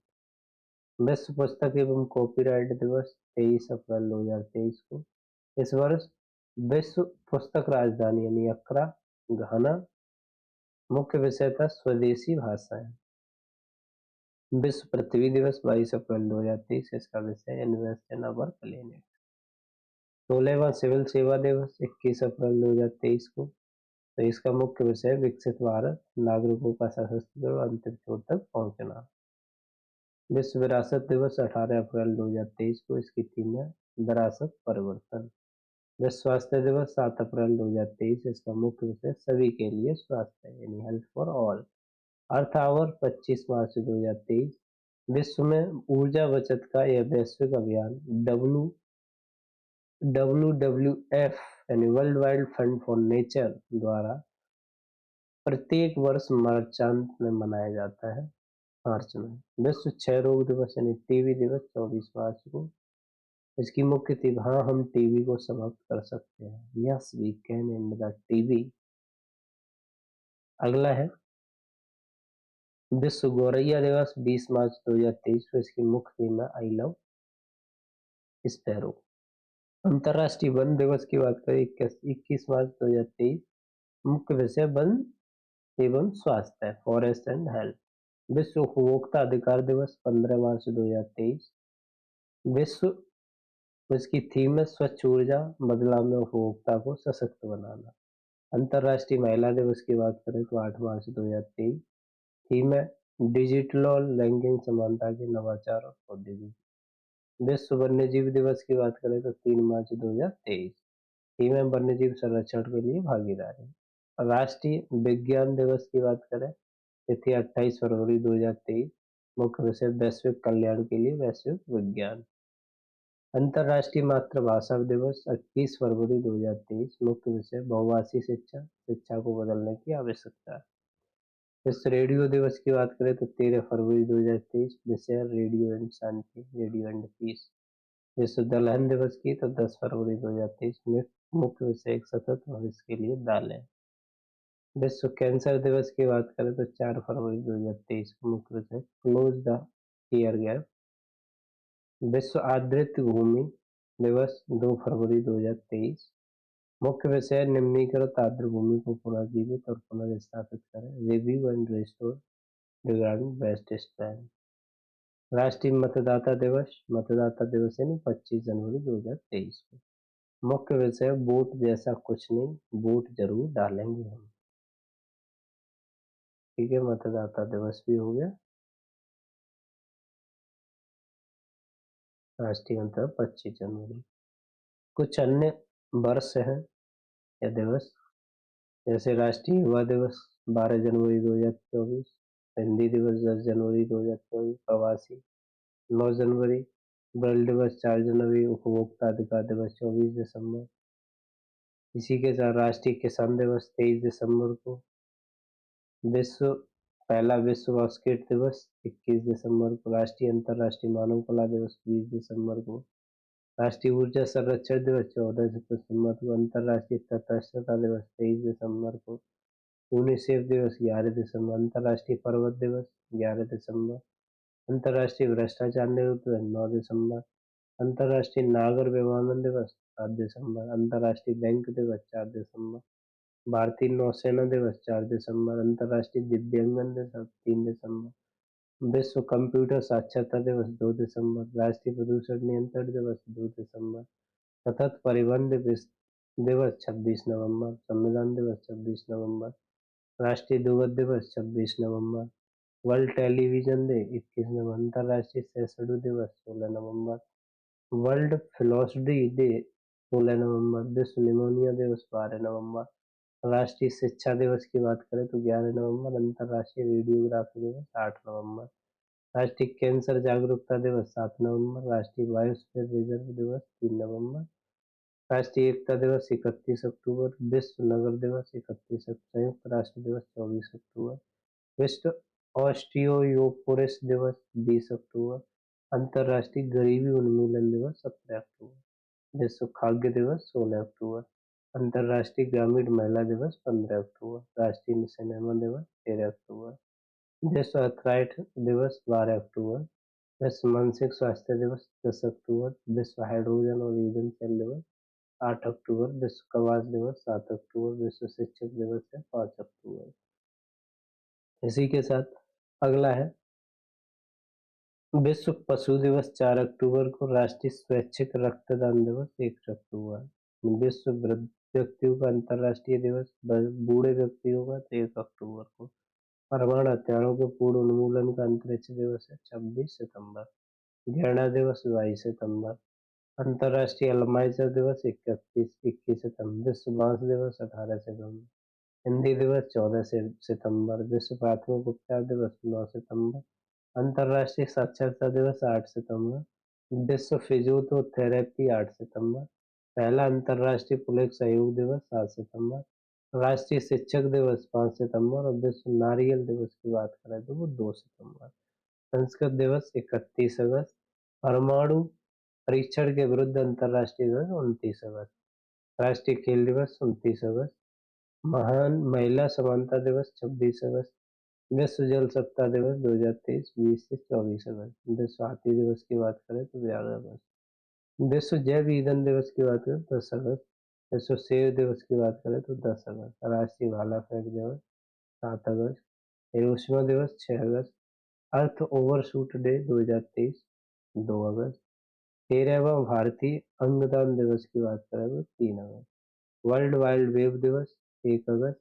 विश्व पुस्तक एवं कॉपीराइट दिवस 23 अप्रैल 2023 को। इस वर्ष विश्व पुस्तक राजधानी यानी अक्रा घाना। मुख्य विषय था स्वदेशी भाषाएं। विश्व पृथ्वी दिवस 22 अप्रैल 2023। इसका विषय इन्वेस्ट इन अवर प्लेनेट। 16वां सिविल सेवा दिवस 21 अप्रैल 2023 को। तो इसका मुख्य विषय विकसित भारत, नागरिकों का सशस्त्र अंतिम छोर तक पहुंचना। विश्व विरासत दिवस 18 अप्रैल 2023 को। इसकी थीम है विरासत परिवर्तन। विश्व स्वास्थ्य दिवस 7 अप्रैल 2023। इसका मुख्य विषय सभी के लिए स्वास्थ्य यानी health for all. Earth hour 25 March 2023। विश्व में ऊर्जा बचत का यह वैश्विक अभियान WWF यानी world wide fund for nature द्वारा प्रत्येक वर्ष मार्चांत में मनाया जाता है, मार्च में। विश्व क्षय रोग दिवस यानी टीबी दिवस 24 मार्च को। इसकी मुख्य थीम हाँ हम टीबी को समाप्त कर सकते हैं, yes we can end the TB. अगला है विश्व गौरैया दिवस 20 मार्च 2023 को। इसकी मुख्य थीम है आई लव स्पैरो। अंतर्राष्ट्रीय वन दिवस की बात करें 21 मार्च 2023। मुख्य विषय वन एवं स्वास्थ्य, फॉरेस्ट एंड हेल्थ। विश्व उपभोक्ता अधिकार दिवस 15 मार्च 2023। विश्व इसकी थीम है स्वच्छ ऊर्जा, बदलाव में उपभोक्ता को सशक्त बनाना। अंतर्राष्ट्रीय महिला दिवस की बात करें तो 8 मार्च 2023। थीम है डिजिटल और लैंगिक समानता के नवाचार और प्रौद्योगिकी। विश्व वन्यजीव दिवस की बात करें तो 3 मार्च 2023। थीम है वन्यजीव संरक्षण के लिए भागीदारी। राष्ट्रीय विज्ञान दिवस की बात करें तिथि 28 फरवरी 2023। मुख्य विषय वैश्विक कल्याण के लिए वैश्विक विज्ञान। अंतर्राष्ट्रीय मातृभाषा दिवस 21 फरवरी 2023। मुख्य विषय बहुभाषी शिक्षा, शिक्षा को बदलने की आवश्यकता। विश्व रेडियो दिवस की बात करें तो 13 फरवरी 2023। विषय रेडियो एंड शांति, रेडियो एंड पीस। विश्व दलहन दिवस की तो 10 फरवरी 2023 में। मुख्य विषय एक सतत भविष्य के लिए दालें। विश्व कैंसर दिवस की बात करें तो 4 फरवरी 2023। मुख्य विषय क्लोज द ईयर गैप। विश्व आर्द्रता भूमि दिवस 2 फरवरी 2023। मुख्य विषय निम्नीकृत आर्द्र भूमि को पुनर्जीवित और पुनर्स्थापित करें, review and restore regarding west strand. राष्ट्रीय मतदाता दिवस, मतदाता दिवस यानी 25 जनवरी 2023 को। मुख्य विषय वोट जैसा कुछ नहीं, वोट जरूर डालेंगे हम। ठीक है, मतदाता दिवस भी हो गया। राष्ट्रीय मतलब 25 जनवरी। कुछ अन्य वर्ष हैं या दिवस, जैसे राष्ट्रीय युवा दिवस 12 जनवरी 2024, हिंदी दिवस 10 जनवरी 2024, प्रवासी 9 जनवरी, ब्रेल दिवस 4 जनवरी, उपभोक्ता अधिकार दिवस 24 दिसंबर। इसी के साथ राष्ट्रीय किसान दिवस 23 दिसंबर को। पहला विश्व बास्केट दिवस 21 दिसंबर को। राष्ट्रीय अंतर्राष्ट्रीय मानव कला दिवस 20 दिसंबर को। राष्ट्रीय ऊर्जा संरक्षण दिवस 14 दिसंबर को। अंतर्राष्ट्रीय तटस्थता दिवस 23 दिसंबर को। यूनिसेफ दिवस 11 दिसंबर। अंतर्राष्ट्रीय पर्वत दिवस 11 दिसंबर। अंतर्राष्ट्रीय भ्रष्टाचार निरोध दिवस 9 दिसंबर। अंतर्राष्ट्रीय नागर विमानन दिवस 7 दिसंबर। अंतर्राष्ट्रीय बैंक दिवस 4 दिसंबर। भारतीय नौसेना दिवस 4 दिसंबर। अंतर्राष्ट्रीय दिव्यांगन दिवस 3 दिसंबर। विश्व कंप्यूटर साक्षरता दिवस 2 दिसंबर। राष्ट्रीय प्रदूषण नियंत्रण दिवस 2 दिसंबर। सतत परिवहन दिवस 26 नवंबर। संविधान दिवस 26 नवंबर। राष्ट्रीय दुग्ध दिवस 26 नवंबर। वर्ल्ड टेलीविजन डे 21 नवंबर। अंतर्राष्ट्रीय सहिष्णु दिवस 16 नवंबर। वर्ल्ड फिलोसफी डे 16 नवंबर। विश्व निमोनिया दिवस 12 नवंबर। राष्ट्रीय शिक्षा दिवस की बात करें तो 11 नवंबर। अंतर्राष्ट्रीय रेडियोग्राफी दिवस 8 नवंबर। राष्ट्रीय कैंसर जागरूकता दिवस 7 नवंबर। राष्ट्रीय बायोस्फीयर रिजर्व दिवस 3 नवंबर। राष्ट्रीय एकता दिवस 31 अक्टूबर। विश्व नगर दिवस 31 संयुक्त राष्ट्र दिवस 24 अक्टूबर। विश्व ऑस्टियोपोरोसिस दिवस 20 अक्टूबर। अंतर्राष्ट्रीय गरीबी उन्मूलन दिवस 17 अक्टूबर। विश्व खाद्य दिवस 16 अक्टूबर। अंतर्राष्ट्रीय ग्रामीण महिला दिवस 15 अक्टूबर। राष्ट्रीय सिनेमा दिवस 13 अक्टूबर। विश्व अर्थराइट दिवस 12 अक्टूबर। विश्व मानसिक स्वास्थ्य दिवस 10 अक्टूबर। विश्व हाइड्रोजन और ईंधन सेल दिवस 8 अक्टूबर। विश्व कवास दिवस 7 अक्टूबर। विश्व शिक्षक दिवस है 5 अक्टूबर। इसी के साथ अगला है विश्व पशु दिवस 4 अक्टूबर को। राष्ट्रीय स्वैच्छिक रक्तदान दिवस 1 अक्टूबर। विश्व वृद्ध व्यक्तियों का अंतर्राष्ट्रीय दिवस बूढ़े व्यक्तियों का 1 अक्टूबर को। परमाणु हथियारों के पूर्ण उन्मूलन का अंतरिक्ष दिवस है 26 सितंबर। घृणा दिवस 22 सितंबर। अंतर्राष्ट्रीय अल्जाइमर दिवस 21 सितंबर। विश्व बांस दिवस 18 सितंबर। हिंदी दिवस 14 सितंबर। विश्व प्राथमिक उपचार दिवस 9 सितंबर। अंतर्राष्ट्रीय साक्षरता दिवस 8 सितंबर। विश्व फिजियोथेरेपी 8 सितंबर। पहला अंतर्राष्ट्रीय पुलिस सहयोग दिवस 7 सितंबर। राष्ट्रीय शिक्षक दिवस 5 सितंबर। और विश्व नारियल दिवस की बात करें तो वो 2 सितंबर। संस्कृत दिवस 31 अगस्त। परमाणु परीक्षण के विरुद्ध अंतर्राष्ट्रीय दिवस 29 अगस्त। राष्ट्रीय खेल दिवस 29 अगस्त। महान महिला समानता दिवस 26 अगस्त। विश्व जल सप्ताह दिवस 2023 20 से 24 अगस्त। विश्व हाथी दिवस की बात करें तो 11 अगस्त। विश्व जैव ईंधन दिवस की बात करें तो 10 अगस्त। विश्व सेब दिवस की बात करें तो 10 अगस्त। राष्ट्रीय भाला फेंक दिवस 7 अगस्त। हिरोशिमा दिवस 6 अगस्त। अर्थ ओवरशूट डे 2023 2 अगस्त। 13वां भारतीय अंगदान दिवस की बात करें तो 3 अगस्त। वर्ल्ड वाइल्ड वेब दिवस 1 अगस्त।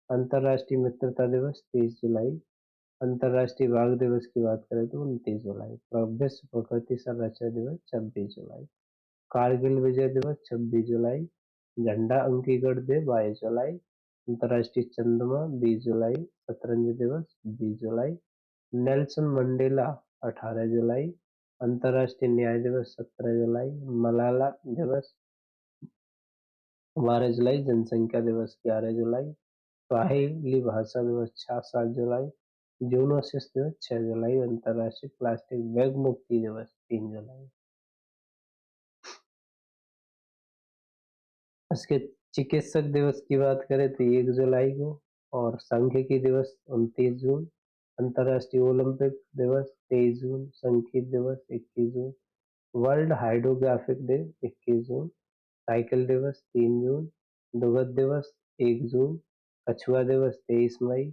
अंतर्राष्ट्रीय मित्रता दिवस 30 जुलाई। अंतर्राष्ट्रीय बाघ दिवस की बात करें तो 29 जुलाई। विश्व प्रकृति संरक्षण दिवस 26 जुलाई। कारगिल विजय दिवस 26 जुलाई। झंडा अंकीकरण दिवस 22 जुलाई। अंतर्राष्ट्रीय चंद्रमा 20 जुलाई। शतरंज दिवस 20 जुलाई। नेल्सन मंडेला 18 जुलाई, अंतर्राष्ट्रीय न्याय दिवस 17 जुलाई, मलाला दिवस 12 जुलाई, जनसंख्या दिवस 11 जुलाई, स्वाहिली भाषा दिवस 7 जुलाई, जूनोसिस दिवस 6 जुलाई, अंतर्राष्ट्रीय प्लास्टिक बैग मुक्ति दिवस 3 जुलाई। उसके चिकित्सक दिवस की बात करें तो 1 जुलाई को, और सांख्यिकी दिवस 29 जून, अंतर्राष्ट्रीय ओलंपिक दिवस 23 जून, संगीत दिवस 21 जून, वर्ल्ड हाइड्रोग्राफिक डे 21 जून, साइकिल दिवस 3 जून, दुग्ध दिवस 1 जून, कछुआ दिवस 23 मई,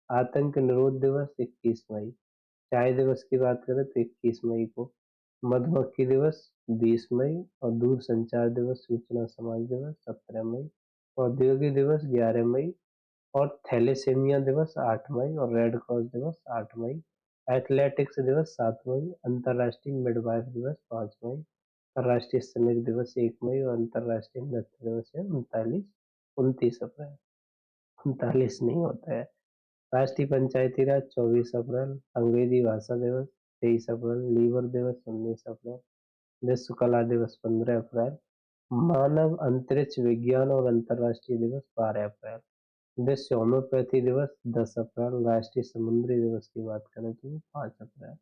आतंक निरोध दिवस 21 मई। चाय दिवस की बात करें तो 21 मई को, मधुमक्खी दिवस 20 मई, और दूरसंचार दिवस सूचना समाज दिवस 17 मई, औद्योगिक दिवस 11 मई, और थैलेसेमिया दिवस 8 मई, और रेड क्रॉस दिवस 8 मई, एथलेटिक्स दिवस 7 मई, अंतर्राष्ट्रीय मिडवाइफ दिवस 5 मई, अंतर्राष्ट्रीय श्रमिक दिवस 1 मई, और अंतर्राष्ट्रीय नृत्य दिवस है 29 अप्रैल। 39 नहीं होता है। राष्ट्रीय पंचायती राज 24 अप्रैल, अंग्रेजी भाषा दिवस 23 अप्रैल, लीवर दिवस 19 अप्रैल, विश्व कला दिवस 15 अप्रैल, मानव अंतरिक्ष विज्ञान और अंतर्राष्ट्रीय दिवस 12 अप्रैल, विश्व होम्योपैथी दिवस 10 अप्रैल, राष्ट्रीय समुद्री दिवस की बात करें तो 5 अप्रैल,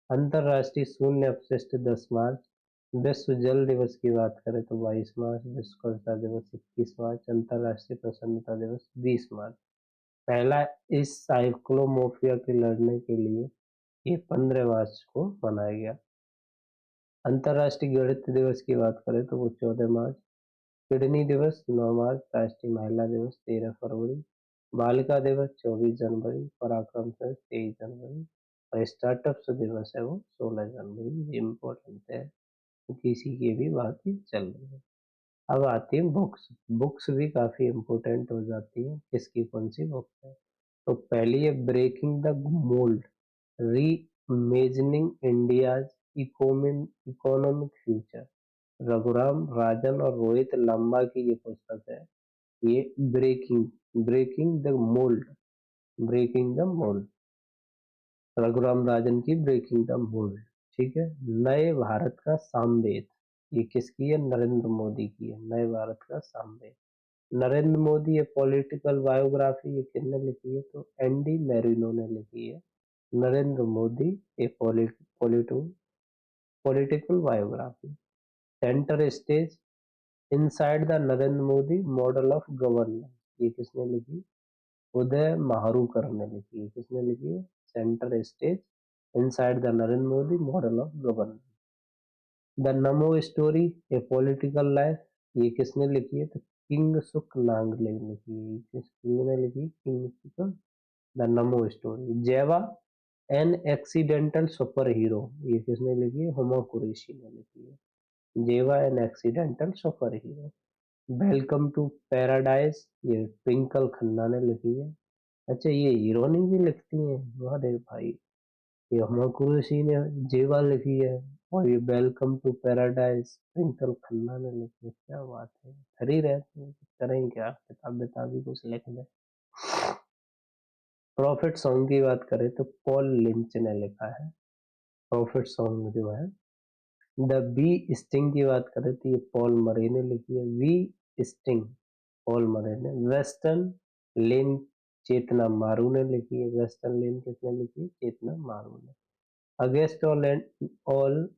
अंतर्राष्ट्रीय शून्य अपशिष्ट 10 मार्च, विश्व जल दिवस की बात करें तो 22 मार्च, विश्व कविता दिवस 21 मार्च, अंतर्राष्ट्रीय प्रसन्नता दिवस 20 मार्च। पहला इस साइक्लोमोफिया के लड़ने के लिए ये 15 मार्च को मनाया गया। अंतर्राष्ट्रीय गणित दिवस की बात करें तो वो 14 मार्च, किडनी दिवस 9 मार्च, राष्ट्रीय महिला दिवस 13 फरवरी, बालिका दिवस 24 जनवरी, पराक्रम दिवस 23 जनवरी, और स्टार्टअप दिवस है वो 16 जनवरी। इम्पोर्टेंट है क्योंकि इसी की भी बात ही चल रही है। अब आती है बुक्स। बुक्स भी काफी इम्पोर्टेंट हो जाती है, किसकी कौन सी बुक है। तो पहली है breaking the mould, reimagining India's economic future, Raghuram Rajan और रोहित लांबा की ये पुस्तक है। ये breaking breaking the mould breaking the mould, Raghuram Rajan की ब्रेकिंग द मोल्ड। ठीक है। नए भारत का सामवेद, ये किसकी है, नरेंद्र मोदी की है, नए भारत का सामवेद। नरेंद्र मोदी ये पॉलिटिकल बायोग्राफी ये किसने लिखी है, तो एंडी मैरिनो ने लिखी है। Narendra Modi a political biography. Centre stage, inside the Narendra Modi model of governance, ये किसने लिखी, उदय महारूकर ने लिखी है। किसने लिखी है, centre stage, inside the Narendra Modi model of governance. The NaMo story A political life, ये किसने लिखी है, तो किंग सुक नांगले ने लिखी है। किस किंग ने लिखी, किंग सुक, द नमो स्टोरी। जेवा एन एक्सीडेंटल सुपर हीरो, ये किसने लिखी है, हुमा कुरैशी ने लिखी है। Geva an accidental superhero. Welcome to paradise, ये ट्विंकल खन्ना ने लिखी है। अच्छा, ये हीरोइन भी लिखती हैं, वाह रे भाई। ये हुमा कुरैशी ने जेवा लिखी है, और ये welcome to paradise Twinkle Khanna ने लिखी है। क्या बात है, खरी रहते हैं, करें क्या, किताब बिताब भी कुछ लिख दें। प्रॉफिट सॉन्ग की बात करें तो पॉल लिंच ने लिखा है प्रॉफिट सॉन्ग जो है। द बी स्टिंग की बात करें तो ये पॉल मरे ने लिखी है। वी स्टिंग पॉल मरे ने। वेस्टर्न लेन चेतना मारू ने लिखी है। वेस्टर्न लेन किसने लिखी है, चेतना मारू ने। Against all and all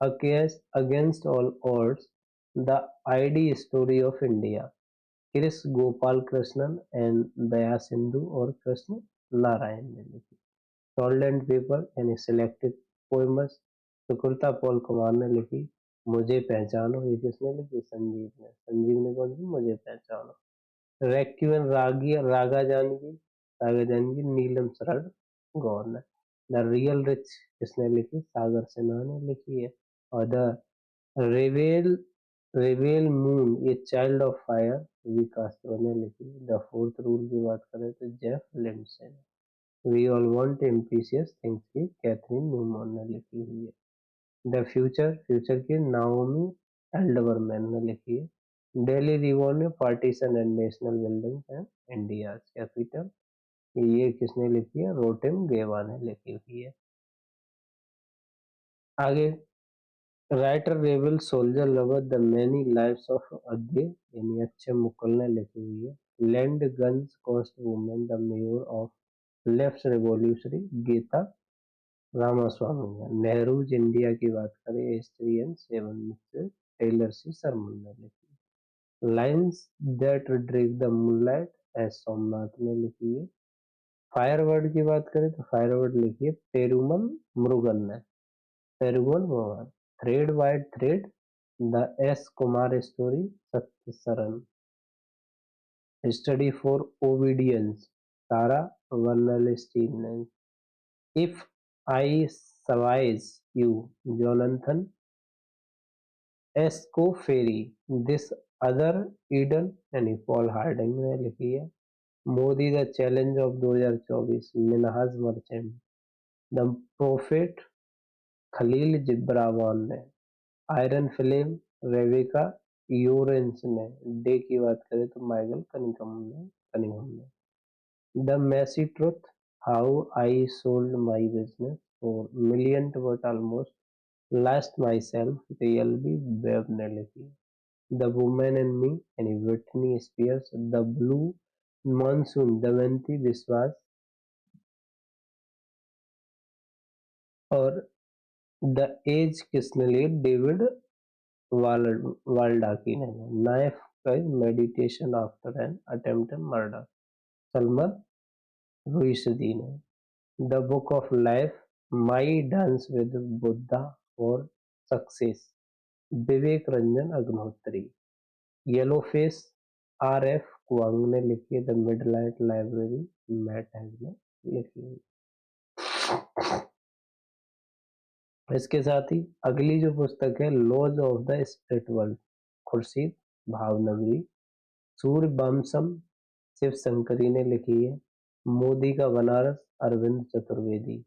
against all odds, the ID story of India, Kris Gopal Krishnan and Daya Sindhu और कृष्ण नारायण ने लिखी। सॉल्ट एंड पेपर यानी सिलेक्टेड पोएम्स, सुकृता पॉल कुमार ने लिखी। मुझे पहचानो, ये किसने लिखी, संजीव ने कौन सी, मुझे पहचानो। रेक्विएम रागा जानकी नीलम शरण गौर ने। द रियल रिच किसने लिखी, सागर सिन्हा ने लिखी है। और द रेवेल रेवेल मून ये चाइल्ड ऑफ फायर विकास ने लिखी। द फोर्थ रूल की बात करें तो जेफ लिंडसे ने। We all want ambitious things की कैथरीन न्यूमैन ने लिखी हुई है। द फ्यूचर फ्यूचर की नाओमी एल्डरमैन ने लिखी है। डेली रिवॉन में partition and national building and India capital. ये किसने लिखी है? रोटेम गेवा ने लिखी हुई है। आगे, writer rebel soldier lover the many lives of Agyeya यानी अच्छे मुकुल ने लिखी हुई है। Land guns caste women the memoir of left revolutionary Gita Ramaswamy है। नेहरूज इंडिया की बात करें, history and seven myths Taylor C Sherman ने लिखी। Lines that drank the moonlight S Somnath ने लिखी है। फायरवर्ड की बात करें तो फायरवर्ड लिखी है पेरुमल मुरुगन ने। Perumal Murugan. Thread wide thread the S Kumar story Satya Saran. Study for obedience Sarah Bernstein ने। If I survive you Jonathan Escoffery. This other Eden यानी पॉल हार्डिंग ने लिखी है। Modi the challenge of 2024 Minhaz Merchant. The prophet Khalil Gibran ने। आयरन फिल्म रेविका यूरेंस ने। Day की बात करें तो माइकल कनिंघम ने। The messy truth how I sold my business for million but almost lost myself रियलबी वेब ने लिखी। द वुमेन इन मी यानी Britney Spears. The blue monsoon Damayanti Biswas. और द एज किसने लिए? डेविड वाल्डाकी ने। Knife meditation after an attempt murder Salman Rushdie ने। The book of life my dance with Buddha और success Vivek Ranjan Agnihotri. Yellow face R F Kuang ने लिखी है। The midnight library Matt Haig ने लिखी है। इसके साथ ही अगली जो पुस्तक है laws of the spirit world Khurshed Bhavnagri. Surya बमसम शिव शंकरी ने लिखी है। मोदी का बनारस अरविंद चतुर्वेदी।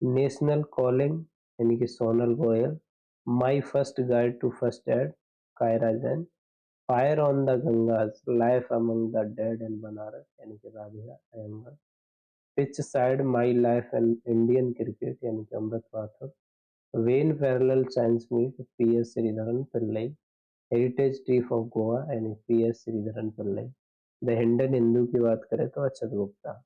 नेशनल कॉलिंग यानी कि Sonal Goyal. My first guide to first aid Kyra Jain. Fire on the Ganges life among the dead in Banaras यानी कि Radhika Iyengar. Pitch side my life in Indian cricket यानी कि Amrit Mathur. When parallel science meet P S Sreedharan Pillai. Heritage trees of Goa यानी P S Sreedharan Pillai. The hidden Hindu की बात करें तो Akshat Gupta.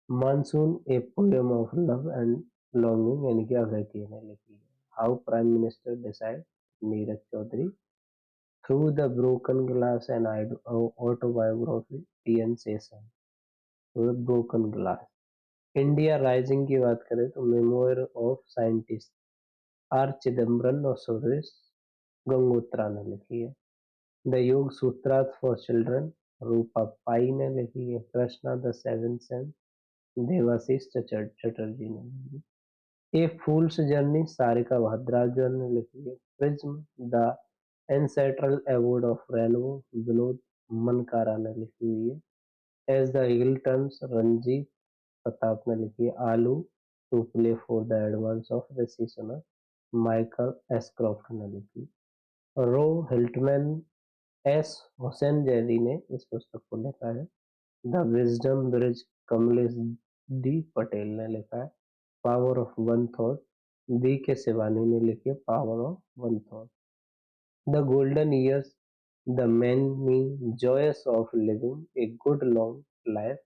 Monsoon a poem of love and longing यानी कि अभय की ने लिखी है। How prime minister decide Neerja Chowdhury. Through the broken glass and autobiography T N Seshan. Broken glass. India rising की बात करें तो memoir of scientist R Chidambaram और सुरेश गंगोत्रा ने लिखी है। द योग सूत्रार्थ फॉर चिल्ड्रन रूपा पाई ने लिखी है। Krishna the seven sense Debashish Chatterjee ने लिखी। ए फूल्स जर्नी सारिका भद्राजन ने लिखी है। Prism the ancestral abode of rainbow Vinod Mankara ने लिखी हुई है। As the eagle turns Ranjit Pratap ने लिखी है। आलू to play for the advance of Rishi Sunak Michael Ashcroft ने लिखी। रो हिल्टमैन एस हुसैन जैदी ने इस पुस्तक को लिखा है। The wisdom bridge Kamlesh D Patel ने लिखा है। Power of one thought B K Shivani ने लिखी है। Power of one thought. The golden years the many joys of living a good long life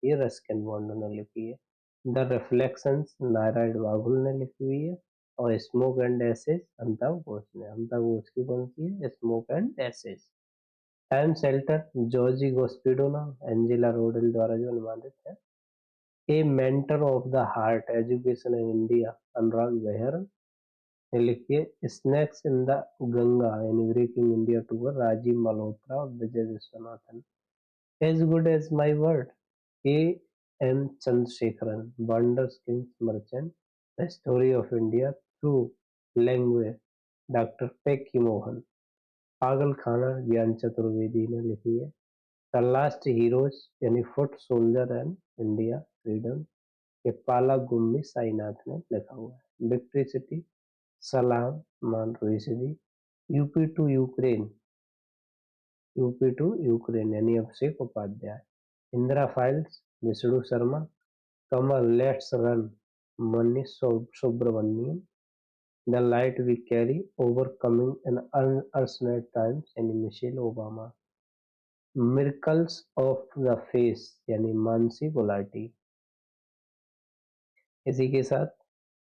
ये रस्किन बॉन्ड ने लिखी है। द रिफ्लेक्शंस नारायण बाबुल ने लिखी हुई है। और smoke and ashes Amitav Ghosh ने। अमिताभ घोष की कौन सी है? Smoke and ashes. Time shelter Georgi Gospodinov Angela Rodel द्वारा जो अनुवादित है। A matter of the heart education in India Anurag Behar ने लिखी है। स्नैक्स इन द गंगा यानी breaking India two Rajiv Malhotra और Vijay Viswanathan. As good as my word A M Chandrasekharan. Wonders kings merchant the story of India through language doctor Peggy Mohan. Pagal Khana Gyan Chaturvedi ने लिखी है। The last heroes यानी foot soldier and India freedom ये पाला गुम्मी साईनाथ ने लिखा हुआ है। Victory city Salman Rushdie. UP to Ukraine UP to Ukraine यानी Abhishek Upadhyay. Indira files Vishnu Sharma, Kamal let's run Manish Subramaniam, the light we carry overcoming in uncertain times यानी Michelle Obama, miracles of the face यानी मानसी गुलाटी। इसी के साथ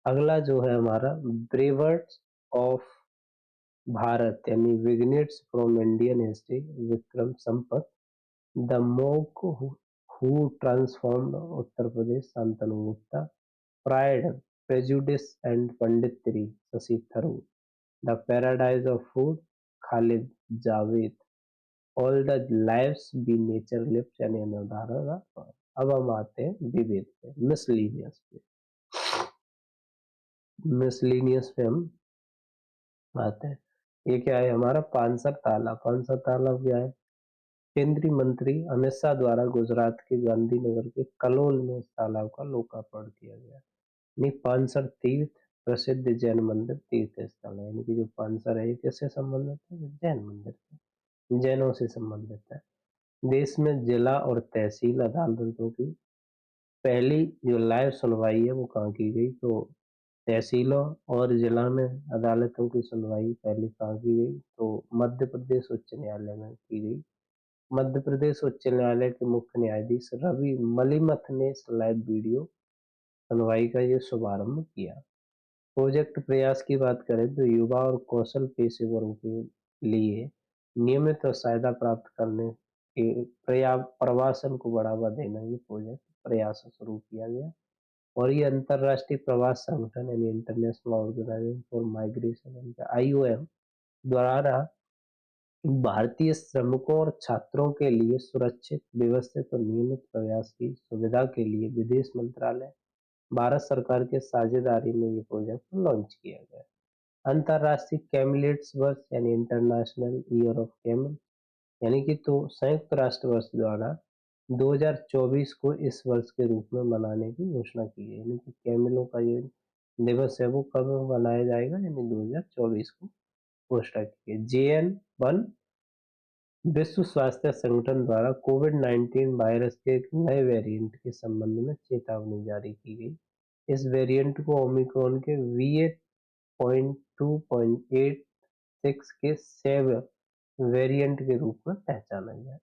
अगला जो है हमारा ब्रेवर्ड्स ऑफ भारत यानी vignettes from Indian history, Vikram Sampath, the monk who transformed Uttar Pradesh, Shantanu Gupta, pride prejudice and punditry, Shashi Tharoor, the paradise of food, Khalid Jawed, all the lives we never लिप्स यानी अनुधारा राठौर। अब हम आते हैं विवेद पे, मिसलीनियस पे हम आते हैं। ये क्या है हमारा पानसर तालाब। पानसर तालाब क्या है? केंद्रीय मंत्री अमित शाह द्वारा गुजरात के गांधीनगर के कलोल में इस तालाब का लोकार्पण किया गया। यानी पानसर तीर्थ प्रसिद्ध जैन मंदिर तीर्थ स्थल है। यानी कि जो पानसर है किससे संबंधित है? जैन मंदिर से, जैनों से संबंधित है। देश में जिला और तहसील अदालतों की पहली जो लाइव सुनवाई है वो कहाँ की गई? तो तहसीलों और जिला में अदालतों की सुनवाई पहले कहाँ की गई? तो मध्य प्रदेश उच्च न्यायालय में की गई। मध्य प्रदेश उच्च न्यायालय के मुख्य न्यायाधीश रवि मलिमथ ने इस लाइव वीडियो सुनवाई का ये शुभारंभ किया। प्रोजेक्ट प्रयास की बात करें तो युवा और कौशल पेशेवरों के लिए नियमित और फायदा प्राप्त करने के प्रवासन को बढ़ावा देना ये प्रोजेक्ट प्रयास शुरू किया गया। और ये अंतरराष्ट्रीय प्रवास संगठन यानी international organisation for migration IOM द्वारा भारतीय श्रमिकों और छात्रों के लिए सुरक्षित, व्यवस्थित और नियमित प्रवास की सुविधा के लिए विदेश मंत्रालय, भारत सरकार के साझेदारी में ये प्रोजेक्ट लॉन्च किया गया। अंतरराष्ट्रीय कैमिलेट्स वर्ष यानी इंटरनेशनल ईयर ऑफ कैमल यानी कि तो संयुक्त राष्ट्र वर्ष द्वारा 2024 को इस वर्ष के रूप में मनाने की घोषणा की गई। यानी कि कैमलों का ये दिवस है वो कब मनाया जाएगा? यानी 2024 को घोषणा की गई। JN1 विश्व स्वास्थ्य संगठन द्वारा कोविड-19 वायरस के एक नए वेरिएंट के संबंध में चेतावनी जारी की गई। इस वेरिएंट को ओमिक्रॉन के BA.2.86 के सेव वेरिएंट के रूप में पहचाना गया।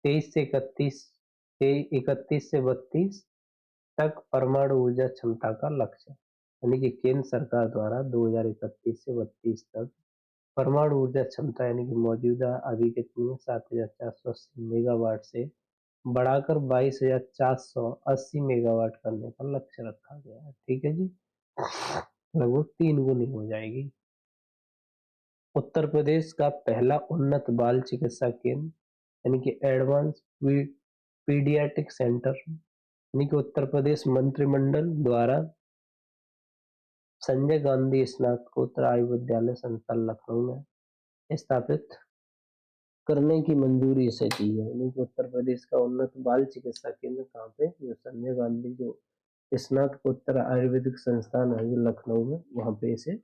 31 से 32 तक परमाणु ऊर्जा क्षमता का लक्ष्य, यानी कि केंद्र सरकार द्वारा 2031 से 32 तक परमाणु ऊर्जा क्षमता यानी कि मौजूदा अभी कितनी है 7480 मेगावाट से बढ़ाकर 22,480 मेगावाट करने का लक्ष्य रखा गया है। ठीक है जी, लगभग 3 गुनी हो जाएगी। उत्तर प्रदेश का पहला उन्नत बाल चिकित्सा केंद्र यानी कि एडवांस पीडियाट्रिक सेंटर यानी कि उत्तर प्रदेश मंत्रिमंडल द्वारा संजय गांधी स्नातकोत्तर आयुर्विद्यालय संस्थान लखनऊ में स्थापित करने की मंजूरी इसे दी है। यानी कि उत्तर प्रदेश का उन्नत बाल चिकित्सा केंद्र कहाँ पे? जो संजय गांधी जो स्नातकोत्तर आयुर्वेदिक संस्थान है जो लखनऊ में, वहां पे इसे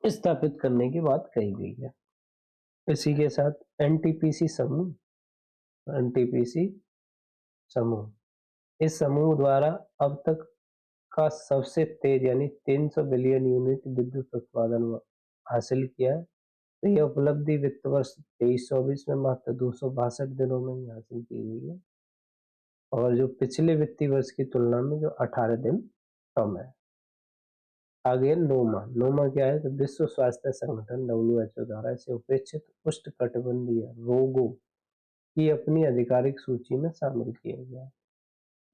स्थापित करने की बात कही गई है। इसी के साथ एनटीपीसी समूह इस समूह द्वारा अब तक का सबसे तेज यानी 300 बिलियन यूनिट विद्युत उत्पादन हासिल किया है। तो यह उपलब्धि वित्त वर्ष 23-24 में मात्र 262 दिनों में ही हासिल की गई है और जो पिछले वित्तीय वर्ष की तुलना में जो 18 दिन कम है। आगे नोमा क्या है? तो विश्व स्वास्थ्य संगठन WHO द्वारा इसे उपेक्षित उष्णकटिबंधीय रोगों की अपनी आधिकारिक सूची में शामिल किया गया है।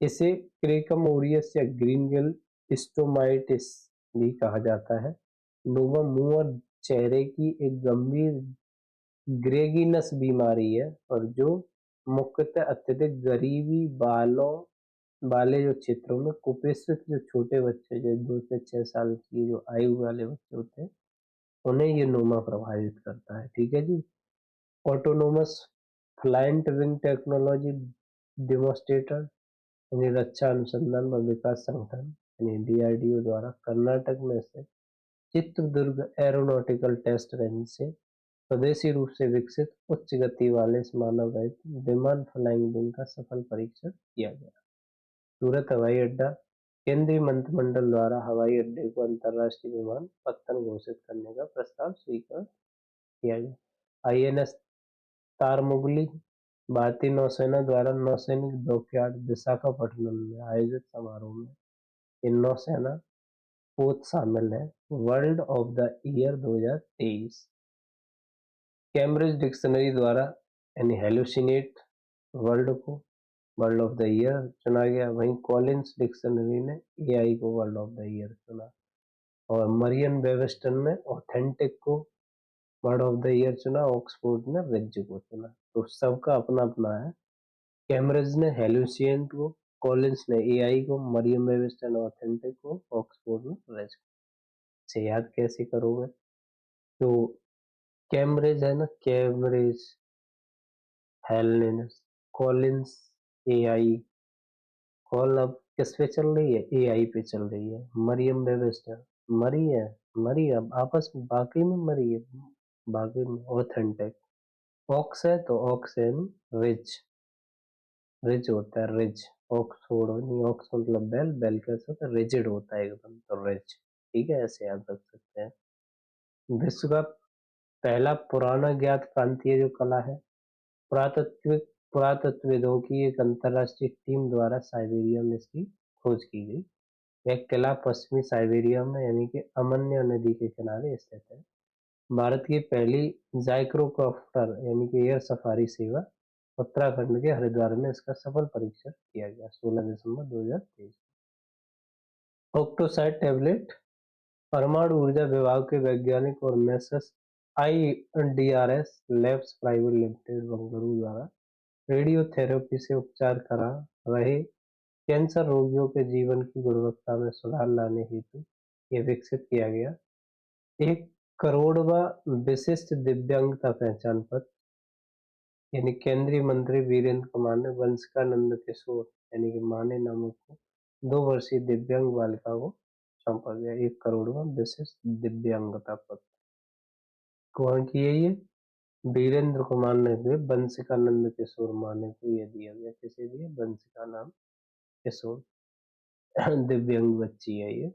इसे क्रेकमोरियस या ग्रीन गिल स्टोमाइटिस भी कहा जाता है। नोवा मुंह और चेहरे की एक गंभीर ग्रेगिनस बीमारी है और जो मुख्यतः अत्यधिक गरीबी वाले जो क्षेत्रों में कुपोषित जो छोटे बच्चे जो 2 से 6 साल की जो आयु वाले बच्चे होते हैं उन्हें ये नोमा प्रभावित करता है। ठीक है जी। Autonomous flying wing technology demonstrator यानी रक्षा अनुसंधान व विकास संगठन यानी DRDO द्वारा कर्नाटक में से चित्रदुर्ग एरोनॉटिकल टेस्ट रेंज से स्वदेशी रूप से विकसित उच्च गति वाले इस मानव रहित विमान फ्लाइंग विंग का सफल परीक्षण किया गया। सूरत हवाई अड्डा। केंद्रीय मंत्रिमंडल द्वारा हवाई अड्डे को अंतर्राष्ट्रीय विमान पत्तन घोषित करने का प्रस्ताव स्वीकार किया गया। आईएनएस तारमुगली। भारतीय नौसेना द्वारा नौसैनिक डॉकयार्ड विशाखापट्टनम में आयोजित समारोह में ये नौसेना पोत शामिल है। World of the year 2023। Cambridge dictionary द्वारा यानी हेलुसिनेट वर्ल्ड को वर्ल्ड ऑफ द ईयर चुना गया। वहीं कॉलिंस डिक्शनरी ने एआई को वर्ल्ड ऑफ द ईयर चुना और मरियम वेबस्टर ने ऑथेंटिक को वर्ड ऑफ द ईयर चुना। ऑक्सफोर्ड ने रिज को चुना। तो सबका अपना अपना है। कैम्ब्रिज ने हेलुसिनेट को, कॉलिंस ने एआई को, मरियम वेबस्टर ने ऑथेंटिक को, ऑक्सफोर्ड ने रिज को। से याद कैसे करोगे? तो कैम्ब्रिज है ना, कैम्ब्रिज, हेलेनिस, कॉलिंस, एआई। कॉल अब किस पे चल रही है? एआई पे चल रही है। मरियम वेबस्टर मरी है, मरी अब आपस में बाकी में मरी है, बाकी में ऑथेंटिक। ऑक्स है तो ऑक्स है रिच, रिच होता है रिच। ऑक्सफोर्ड नहीं, ऑक्स मतलब बेल, बेल कैसे होता है? रिजिड होता है एकदम, तो रिच। ठीक है, ऐसे याद रख सकते हैं। विश्व का पहला पुराना ज्ञात प्रांतीय जो कला है, पुरातत्व पुरातत्वविदों की एक अंतरराष्ट्रीय टीम द्वारा साइबेरिया में इसकी खोज की गई। यह किला पश्चिमी साइबेरिया में यानी कि अमन्या नदी के किनारे स्थित है। भारत की पहली जाइक्रोकॉप्टर यानी कि एयर सफारी सेवा उत्तराखंड के हरिद्वार में इसका सफल परीक्षण किया गया 16 दिसंबर 2023। ऑक्टोसैट टैबलेट। परमाणु ऊर्जा विभाग के वैज्ञानिक और messrs IDRS labs private limited Bengaluru द्वारा रेडियोथेरेपी से उपचार करा रहे कैंसर रोगियों के जीवन की गुणवत्ता में सुधार लाने हेतु यह विकसित किया गया 1 करोड़वा विशिष्ट दिव्यांगता पहचान पत्र यानी केंद्रीय मंत्री वीरेंद्र कुमार ने वंशिकानंद किशोर यानी कि माने नामक को 2 वर्षीय दिव्यांग बालिका को सौंपा गया 1 करोड़वा विशिष्ट दिव्यांगता पत्र। कौन किए ये? वीरेंद्र कुमार ने हुए। वंशिकानंद किशोर माने को यह दिया गया। किसे दिया? वंशिका नाम किशोर। दिव्यांग बच्ची है ये।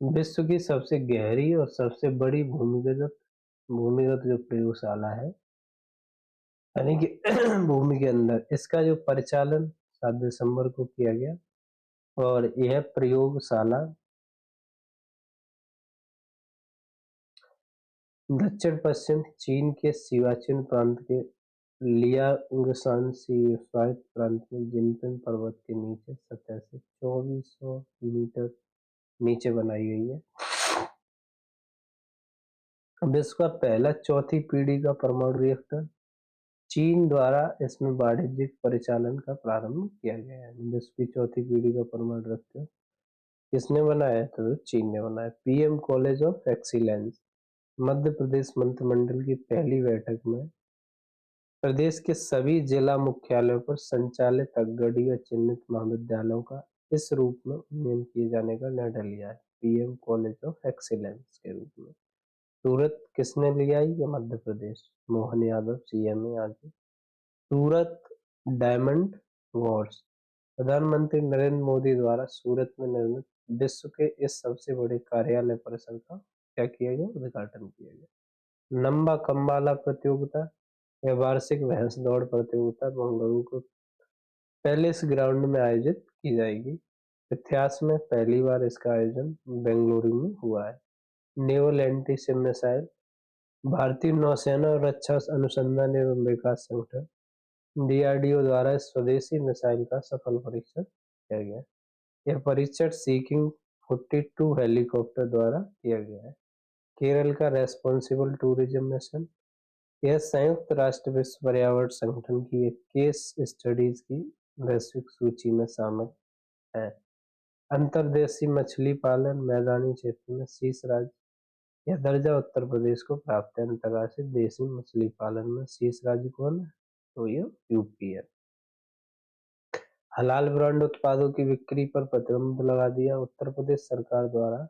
विश्व की सबसे गहरी और सबसे बड़ी भूमिगत भूमिगत जो प्रयोगशाला है यानी कि भूमि के अंदर, इसका जो परिचालन 7 दिसंबर को किया गया और यह प्रयोगशाला दक्षिण पश्चिम चीन के सिवाचिन प्रांत के लियांगशान स्वायत्त प्रांत में जिनपिंग पर्वत के नीचे सतह से 2400 मीटर नीचे बनाई गई है। विश्व का पहला चौथी पीढ़ी का परमाणु रिएक्टर चीन द्वारा इसमें वाणिज्यिक परिचालन का प्रारंभ किया गया है। विश्व की चौथी पीढ़ी का परमाणु रिएक्टर किसने बनाया? तो चीन ने बनाया। PM college of excellence. Madhya Pradesh मंत्रिमंडल की पहली बैठक में प्रदेश के सभी जिला मुख्यालयों पर संचालित अग्रणी या चिन्हित महाविद्यालयों का इस रूप में उन्नयन किए जाने का निर्णय लिया है, पीएम कॉलेज ऑफ एक्सीलेंस के रूप में। सूरत किसने लिया? ये मध्य प्रदेश, मोहन यादव सीएम है आज। सूरत डायमंड वॉर्स। प्रधानमंत्री नरेंद्र मोदी द्वारा सूरत में निर्मित विश्व के इस सबसे बड़े कार्यालय परिसर का क्या किया गया? उद्घाटन किया गया। लंबा खम्बाला प्रतियोगिता यह वार्षिक भैंस दौड़ प्रतियोगिता बेंगलुरु को पैलेस ग्राउंड में आयोजित की जाएगी। इतिहास में पहली बार इसका आयोजन बेंगलुरु में हुआ है। Naval anti ship missile. भारतीय नौसेना और रक्षा अनुसंधान एवं विकास संगठन DRDO द्वारा इस स्वदेशी मिसाइल का सफल परीक्षण किया गया। यह परीक्षण सीकिंग 42 हेलीकॉप्टर द्वारा किया गया है। केरल का रेस्पॉन्सिबल टूरिज्म मिशन। यह संयुक्त राष्ट्र विश्व पर्यावरण संगठन की एक केस स्टडीज की वैश्विक सूची में शामिल है। अंतर्देशीय मछली पालन मैदानी क्षेत्र में शीर्ष राज्य। यह दर्जा उत्तर प्रदेश को प्राप्त है। अंतर्राष्ट्रीय देशी मछली पालन में शीर्ष राज्य कौन है? तो यह यूपी है। हलाल ब्रांड उत्पादों की बिक्री पर प्रतिबंध लगा दिया। उत्तर प्रदेश सरकार द्वारा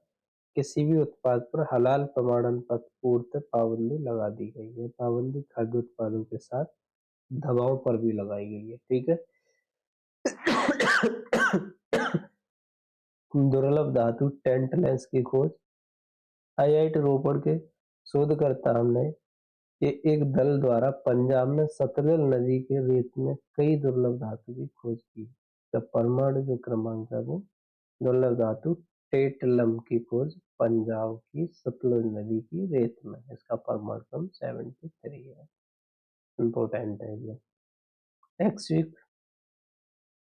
किसी भी उत्पाद पर हलाल प्रमाणन पत्र पूर्ति पाबंदी लगा दी गई है। पाबंदी खाद्य उत्पादों के साथ दवाओं पर भी लगाई गई है। ठीक है। दुर्लभ धातु टेंट लेंस की खोज। आईआईटी रोपड़ के शोधकर्ताओं ने एक दल द्वारा पंजाब में सतलुज नदी के रेत में कई दुर्लभ धातु की खोज की। जब परमाणु जो क्रमांक है वो दुर्लभ धातु टेटलम की खोज पंजाब की सतलुज नदी की रेत में। इसका परमाणु क्रम 73 है। इम्पोर्टेंट है ये।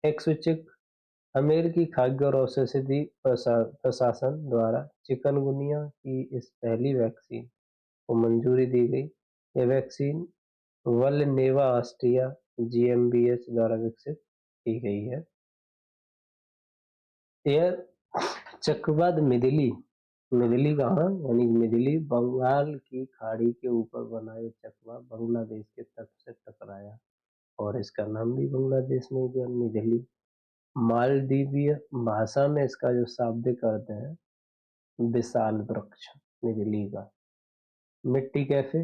एक्सविक अमेरिकी खाद्य और औषधि प्रशासन द्वारा चिकनगुनिया की इस पहली वैक्सीन को मंजूरी दी गई। यह वैक्सीन वल्नेवा ऑस्ट्रिया जीएमबीएच द्वारा विकसित की गई है। यह चक्रवात मिदिली कहाँ यानी मिदिली बंगाल की खाड़ी के ऊपर बना यह चक्रवात बांग्लादेश के तट से टकराया और इसका नाम भी बांग्लादेश में दिया मिदिली। मालदीवीय भाषा में इसका जो शाब्दिक अर्थ है विशाल वृक्ष मिदिली का। मिट्टी कैफे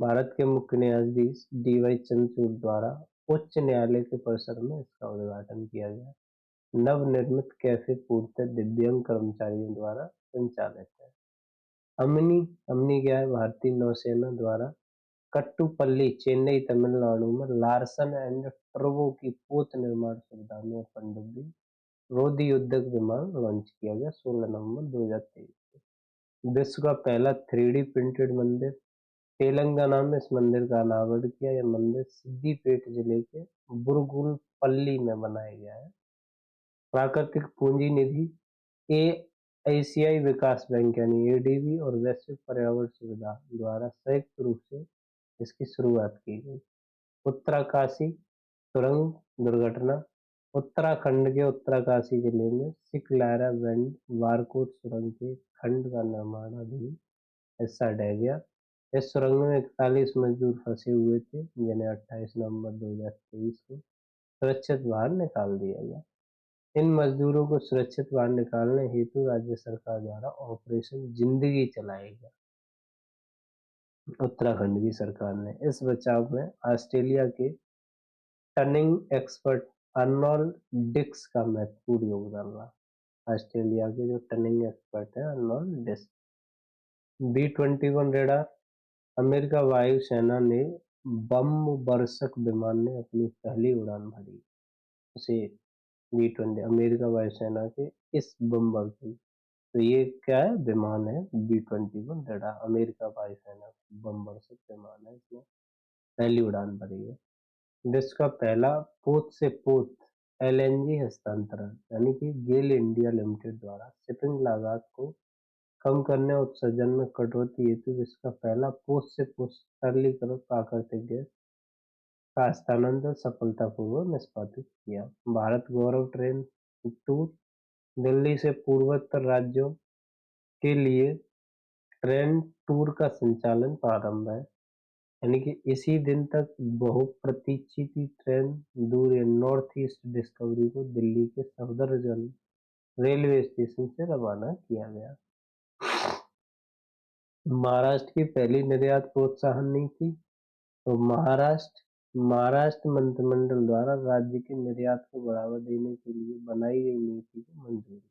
भारत के मुख्य न्यायाधीश डी.वाई. चंद्रचूड़ द्वारा उच्च न्यायालय के परिसर में इसका उद्घाटन किया गया। नवनिर्मित कैफे पूर्णतः दिव्यांग कर्मचारियों द्वारा संचालित है। अमनी क्या है? भारतीय नौसेना द्वारा कट्टुपल्ली चेन्नई तमिलनाडु में लार्सन एंड टर्बो की पोत निर्माण सुविधा में पनडुब्बी रोधी युद्धक विमान लॉन्च किया गया 16 नवंबर 2023। विश्व का पहला 3D प्रिंटेड मंदिर तेलंगाना में इस मंदिर का अनावरण किया। यह मंदिर सिद्दीपेट जिले के बुरगुलपल्ली में बनाया गया है। प्राकृतिक पूंजी निधि एशियाई विकास बैंक यानी एडीबी और वैश्विक पर्यावरण सुविधा द्वारा संयुक्त रूप से इसकी शुरुआत की गई। उत्तराकाशी सुरंग दुर्घटना उत्तराखंड के उत्तराकाशी जिले में सिकलारा बेंड वारकोट सुरंग के खंड का निर्माणाधीन हिस्सा ढह गया। इस सुरंग में 41 मजदूर फंसे हुए थे जिन्हें 28 नवंबर 2023 को सुरक्षित बाहर निकाल दिया गया। इन मजदूरों को सुरक्षित बाहर निकालने हेतु राज्य सरकार द्वारा ऑपरेशन जिंदगी चलाया गया। उत्तराखंड की सरकार ने इस बचाव में ऑस्ट्रेलिया के टनिंग एक्सपर्ट अर्नोल्ड डिक्स का महत्वपूर्ण योगदान रहा। ऑस्ट्रेलिया के जो टनिंग एक्सपर्ट है Arnold Dix. B-21 radar America वायुसेना ने बम वर्षक विमान ने अपनी पहली उड़ान भरी। उसे B-20 अमेरिका वायुसेना के इस बम वर्षक तो ये क्या है? विमान है B-21 रेडार अमेरिका वायुसेना बम वर्षक विमान है। इसमें पहली उड़ान भरी है। विश्व का पहला पोत से पोत LNG हस्तांतरण यानी कि गेल इंडिया लिमिटेड द्वारा शिपिंग लागत को कम करने और उत्सर्जन में कटौती हेतु विश्व का पहला पोस्ट से पोस्ट सरलीकृत प्राकृतिक गैस का हस्तांतरण सफलतापूर्वक निष्पादित किया। भारत गौरव ट्रेन टूर दिल्ली से पूर्वोत्तर राज्यों के लिए ट्रेन टूर का संचालन प्रारंभ है। यानी कि इसी दिन तक बहुप्रतीक्षित ट्रेन दूर नॉर्थ ईस्ट डिस्कवरी को दिल्ली के सफदरजंग रेलवे स्टेशन से रवाना किया गया। महाराष्ट्र की पहली निर्यात प्रोत्साहन नीति तो महाराष्ट्र मंत्रिमंडल द्वारा राज्य के निर्यात को बढ़ावा देने के लिए बनाई गई नीति को मंजूरी।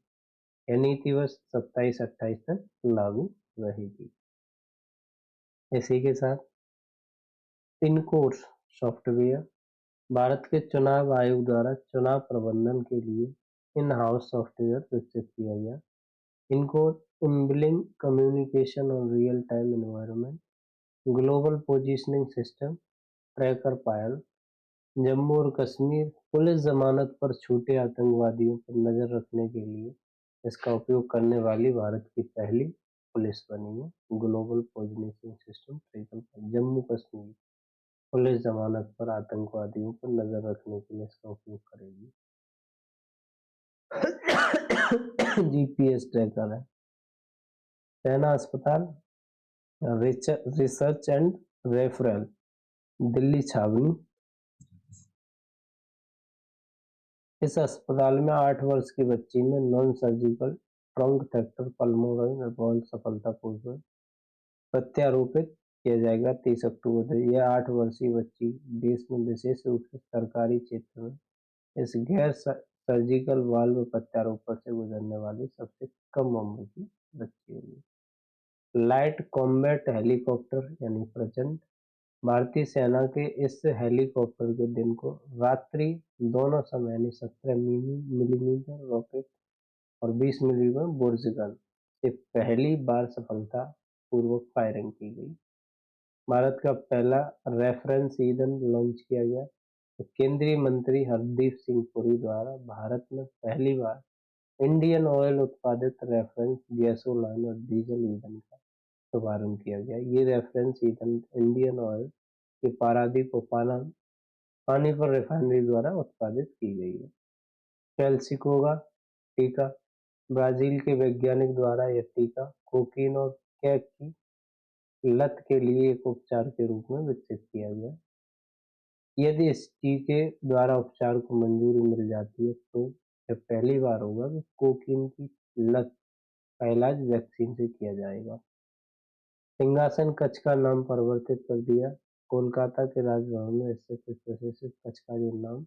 यह नीति वर्ष 27-28 तक लागू रहेगी। इसी के साथ इनकोर्स सॉफ्टवेयर भारत के चुनाव आयोग द्वारा चुनाव प्रबंधन के लिए इन हाउस सॉफ्टवेयर विकसित किया गया। इनको इम्बलिंग कम्युनिकेशन और real time environment global positioning system tracker पायल। जम्मू और कश्मीर पुलिस जमानत पर छूटे आतंकवादियों पर नजर रखने के लिए इसका उपयोग करने वाली भारत की पहली पुलिस बनी है। ग्लोबल पोजीशनिंग सिस्टम ट्रैकर पायल जम्मू कश्मीर पुलिस जमानत पर आतंकवादियों पर नजर रखने के लिए इसका उपयोग करेगी। GPS ट्रैकर है। सेना अस्पताल रिसर्च एंड रेफरल दिल्ली छावनी। इस अस्पताल में 8 वर्ष की बच्ची में non surgical transcatheter pulmonary valve सफलतापूर्वक प्रत्यारोपित किया जाएगा 30 अक्टूबर से। यह 8 वर्षीय बच्ची देश में विशेष रूप से सरकारी क्षेत्र में इस गैर सर्जिकल वाल्व प्रत्यारोपण से गुजरने वाली सबसे कम उम्र की बच्ची होगी। लाइट कॉम्बैट हेलीकॉप्टर यानी प्रचंड, भारतीय सेना के इस हेलीकॉप्टर के दिन को रात्रि दोनों समय यानी 17 मिलीमीटर रॉकेट और 20 मिलीमीटर बुर्ज गन से पहली बार सफलता पूर्वक फायरिंग की गई। भारत का पहला रेफरेंस ईंधन लॉन्च किया गया। तो केंद्रीय मंत्री हरदीप सिंह पुरी द्वारा भारत में पहली बार इंडियन ऑयल उत्पादित रेफरेंस गैसोलीन और डीजल ईंधन का शुभारंभ किया गया। ये रेफरेंस ईंधन इंडियन ऑयल के पारादीप और पानीपत रिफाइनरी द्वारा उत्पादित की गई है। कैल्सिकोगा टीका, ब्राजील के वैज्ञानिक द्वारा यह टीका कोकीन और कैक की लत के लिए एक उपचार के रूप में विकसित किया गया। यदि इस टीके द्वारा उपचार को मंजूरी मिल जाती है तो यह पहली बार होगा कि कोकीन की लत का इलाज वैक्सीन से किया जाएगा। सिंहासन कक्ष का नाम परिवर्तित कर दिया। कोलकाता के राजभवन में स्थित इस प्रशिक्षित कक्ष का जो नाम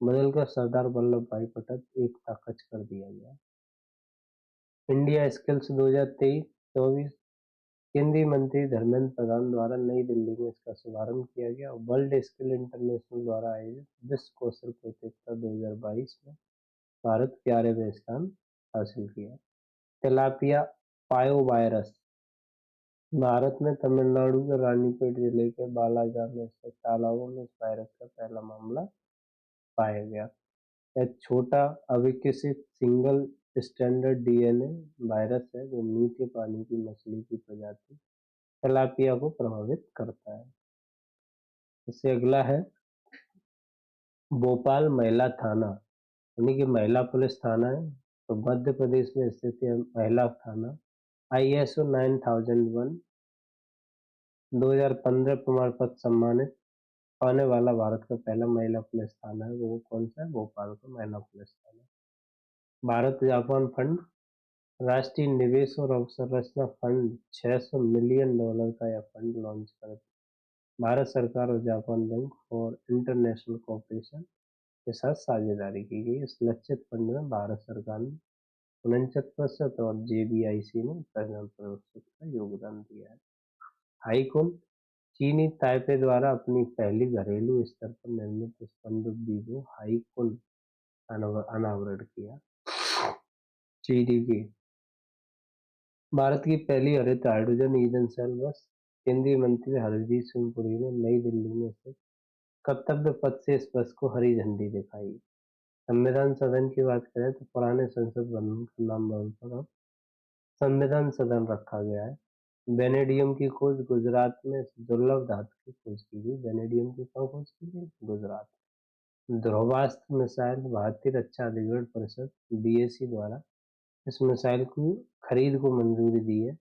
बदलकर सरदार वल्लभ भाई पटेल एकता कक्ष कर दिया गया। इंडिया स्किल्स 2023-24, केंद्रीय मंत्री धर्मेंद्र प्रधान द्वारा नई दिल्ली में इसका शुभारंभ किया गया और वर्ल्ड स्किल इंटरनेशनल द्वारा आयोजित विश्व कौशल प्रतियोगिता 2022 में भारत 11वें स्थान हासिल किया। तिलापिया पायोवायरस, भारत में तमिलनाडु के रानीपेट जिले के बालाघाट में स्थित तालाबों में इस वायरस का पहला मामला पाया गया। यह छोटा अविकसित सिंगल स्टैंडर्ड डीएनए वायरस है जो मीठे पानी की मछली की प्रजाति तिलापिया को प्रभावित करता है। इससे अगला है भोपाल महिला थाना, यानी कि महिला पुलिस थाना है। तो मध्य प्रदेश में स्थित है महिला थाना। ISO 9001 2015 प्रमाण पत्र सम्मानित पाने वाला भारत का पहला महिला पुलिस थाना है। वो कौन सा है? भोपाल का महिला पुलिस थाना। भारत जापान फंड, राष्ट्रीय निवेश और अवसंरचना फंड $600 मिलियन का यह फंड लॉन्च कर भारत सरकार और Japan bank for international cooperation के साथ साझेदारी की गई। इस लक्षित फंड में भारत सरकार ने 49% और JBIC ने 53% का योगदान दिया है। हाईकुंड, चीनी ताइपे द्वारा अपनी पहली घरेलू स्तर पर निर्मित इस पनडुब्बी को हाईकुंड अनावरण किया। चीनी की भारत की पहली हरित हाइड्रोजन ईंधन सेल बस, केंद्रीय मंत्री हरदीप सिंह पुरी ने नई दिल्ली में स्थित कर्तव्य पथ से इस बस को हरी झंडी दिखाई। संविधान सदन की बात करें तो पुराने संसद भवन का नाम बदलकर अब संविधान सदन रखा गया है। वेनेडियम की खोज, गुजरात में इस दुर्लभ धातु की खोज की गई। वेनेडियम की कहाँ खोज की गई? गुजरात। ध्रुवास्त्र मिसाइल, भारतीय रक्षा अधिग्रहण परिषद DAC द्वारा इस मिसाइल की खरीद को मंजूरी दी है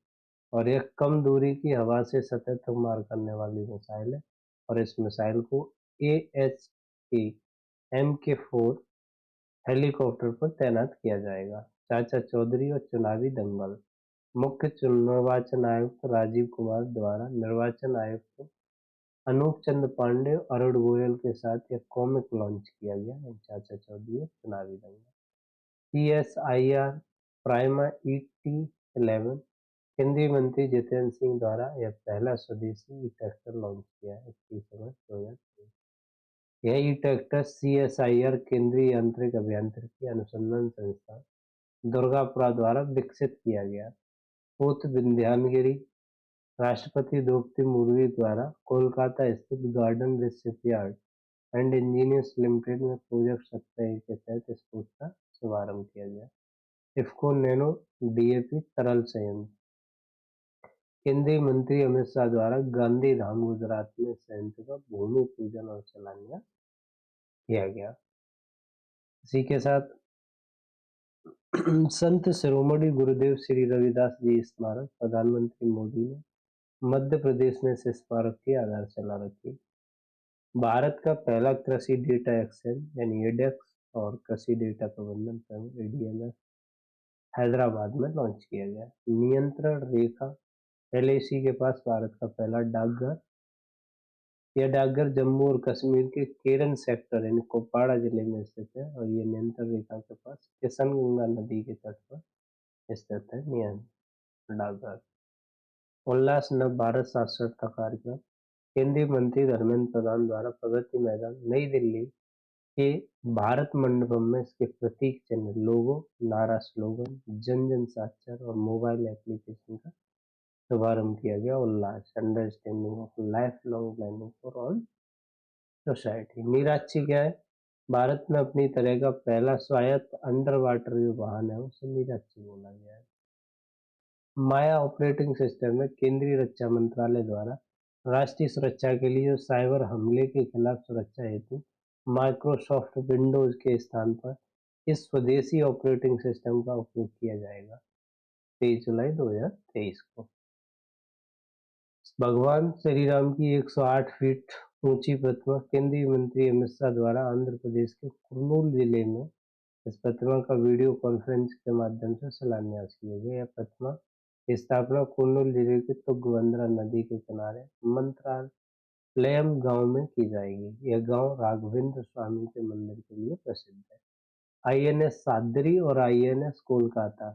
और यह कम दूरी की हवा से सतह तक मार करने वाली मिसाइल है और इस मिसाइल को AHA MK4 हेलीकॉप्टर पर तैनात किया जाएगा। चाचा चौधरी और चुनावी दंगल, मुख्य निर्वाचन आयुक्त राजीव कुमार द्वारा निर्वाचन आयुक्त अनूप चंद्र पांडे और अरुण गोयल के साथ यह कॉमिक लॉन्च किया गया। चाचा चौधरी और चुनावी दंगल। CSIR प्राइमा ET11, केंद्रीय मंत्री जितेंद्र सिंह द्वारा यह पहला स्वदेशी ई-ट्रैक्टर लॉन्च किया है 21 अगस्त 2023। यह ई-ट्रैक्टर CSIR केंद्रीय यांत्रिक अभियांत्रिकी अनुसंधान संस्थान दुर्गापुरा द्वारा विकसित किया गया। पूत विंध्यागिरी, राष्ट्रपति द्रौपदी मुर्मू द्वारा कोलकाता स्थित garden rich shipyard and engineers limited में प्रोजेक्ट 17 के तहत इस पूत का शुभारंभ किया गया। इफ्को नैनो DAP तरल संयंत्र, केंद्रीय मंत्री अमित शाह द्वारा गांधीधाम गुजरात में संयंत्र का भूमि पूजन और शिलान्यास किया गया। इसी के साथ संत शिरोमणि गुरुदेव श्री रविदास जी स्मारक, प्रधानमंत्री मोदी ने मध्य प्रदेश में इस स्मारक की आधारशिला रखी। भारत का पहला कृषि डेटा एक्सचेंज यानी एडेक्स और कृषि डेटा प्रबंधन ADMS हैदराबाद में लॉन्च किया गया। नियंत्रण रेखा एलएसी के पास भारत का पहला डाकघर। यह डाकघर जम्मू और कश्मीर के केरन सेक्टर यानी कुपवाड़ा जिले में स्थित है और ये नियंत्रण रेखा के पास किशनगंगा नदी के तट पर स्थित है। नियंत्रण डाकघर। उल्लास नव भारत साक्षरता कार्यक्रम। केंद्रीय मंत्री धर्मेंद्र प्रधान द्वारा प्रगति मैदान नई दिल्ली के भारत मंडपम में इसके प्रतीक चिन्ह, लोगो, नारा, स्लोगन, जन जन साक्षर और मोबाइल एप्लीकेशन का शुभारंभ किया गया। Ullas understanding of life long learning for all society. मीराक्षी क्या है? भारत में अपनी तरह का पहला स्वायत्त अंडर वाटर जो वाहन है उसे मीराक्षी बोला गया है। माया ऑपरेटिंग सिस्टम है केंद्रीय रक्षा मंत्रालय द्वारा राष्ट्रीय सुरक्षा के लिए साइबर हमले के खिलाफ सुरक्षा हेतु माइक्रोसॉफ्ट विंडोज के स्थान पर इस स्वदेशी ऑपरेटिंग सिस्टम का उपयोग किया जाएगा। 23 जुलाई 2023 को भगवान श्री राम की 108 फीट ऊंची प्रतिमा केंद्रीय मंत्री अमित शाह द्वारा आंध्र प्रदेश के कुर्नूल जिले में इस प्रतिमा का वीडियो कॉन्फ्रेंस के माध्यम से शिलान्यास किया गया। यह प्रतिमा की स्थापना कुर्नूल जिले के तुंगभद्रा नदी के किनारे मंत्रालयम गांव में की जाएगी। यह गांव राघवेंद्र स्वामी के मंदिर के लिए प्रसिद्ध है। आईएनएस सादरी और आईएनएस कोलकाता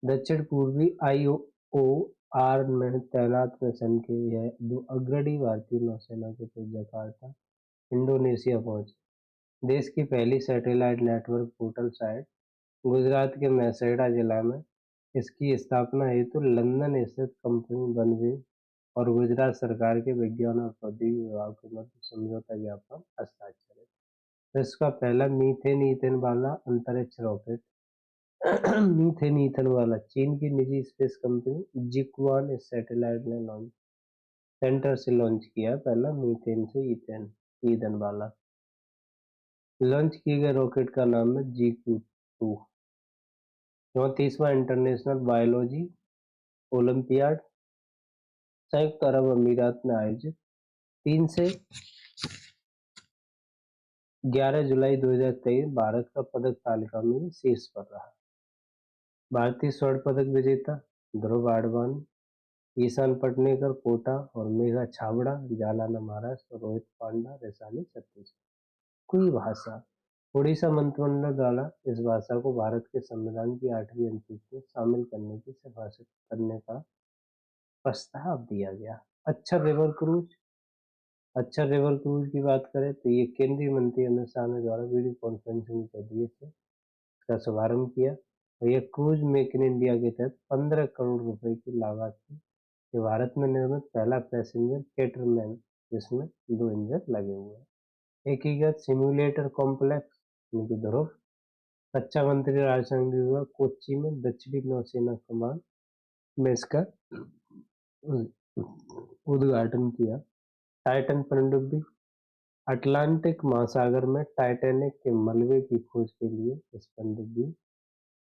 दक्षिण पूर्वी आईओआर में तैनात मिशन के यह दो अग्रणी भारतीय नौसेना के तौर जकार्ता, इंडोनेशिया पहुंचे। देश की पहली satellite network portal site Gujarat के मेहसाणा जिला में इसकी स्थापना हेतु लंदन स्थित कंपनी बनवे और गुजरात सरकार के विज्ञान और प्रौद्योगिकी विभाग के मध्य समझौता ज्ञापन हस्ताक्षरित। विश्व का पहला मीथेन ईंधन वाला अंतरिक्ष रॉकेट मीथेन ईंधन वाला चीन की निजी स्पेस कंपनी जिक्वान इस सैटेलाइट ने लॉन्च सेंटर से लॉन्च किया। पहला मीथेन से ईंधन वाला लॉन्च किए गए रॉकेट का नाम है GQ-2। 34वां इंटरनेशनल बायोलॉजी ओलंपियाड संयुक्त अरब अमीरात में आयोजित 3 से 11 जुलाई 2023 भारत का पदक तालिका में शीर्ष पर रहा। भारतीय स्वर्ण पदक विजेता ध्रुव आडवाणी, ईशान पटनेकर कोटा और मेघा छाबड़ा जालना महाराष्ट्र और रोहित पांडा वैशाली छत्तीसगढ़। कुई भाषा उड़ीसा मंत्रिमंडल द्वारा इस भाषा को भारत के संविधान की 8वीं अनुसूची में शामिल करने की सिफारिश करने का प्रस्ताव दिया गया। अच्छर रिवर क्रूज की बात करें तो ये केंद्रीय मंत्री अमित शाह ने द्वारा वीडियो कॉन्फ्रेंसिंग के जरिए से इसका शुभारंभ किया और यह क्रूज मेक इन इंडिया के तहत 15 करोड़ रुपए की लागत थी। ये भारत में निर्मित पहला पैसेंजर कैटरमैन जिसमें 2 इंजन लगे हुए हैं। एकीकृत सिम्युलेटर कॉम्प्लेक्स यानी कि ध्रुव रक्षा मंत्री राजनाथ सिंह कोच्चि में दक्षिणी नौसेना कमान में इसका उद्घाटन किया। टाइटन पनडुब्बी अटलांटिक महासागर में टाइटैनिक के मलबे की खोज के लिए इस पनडुब्बी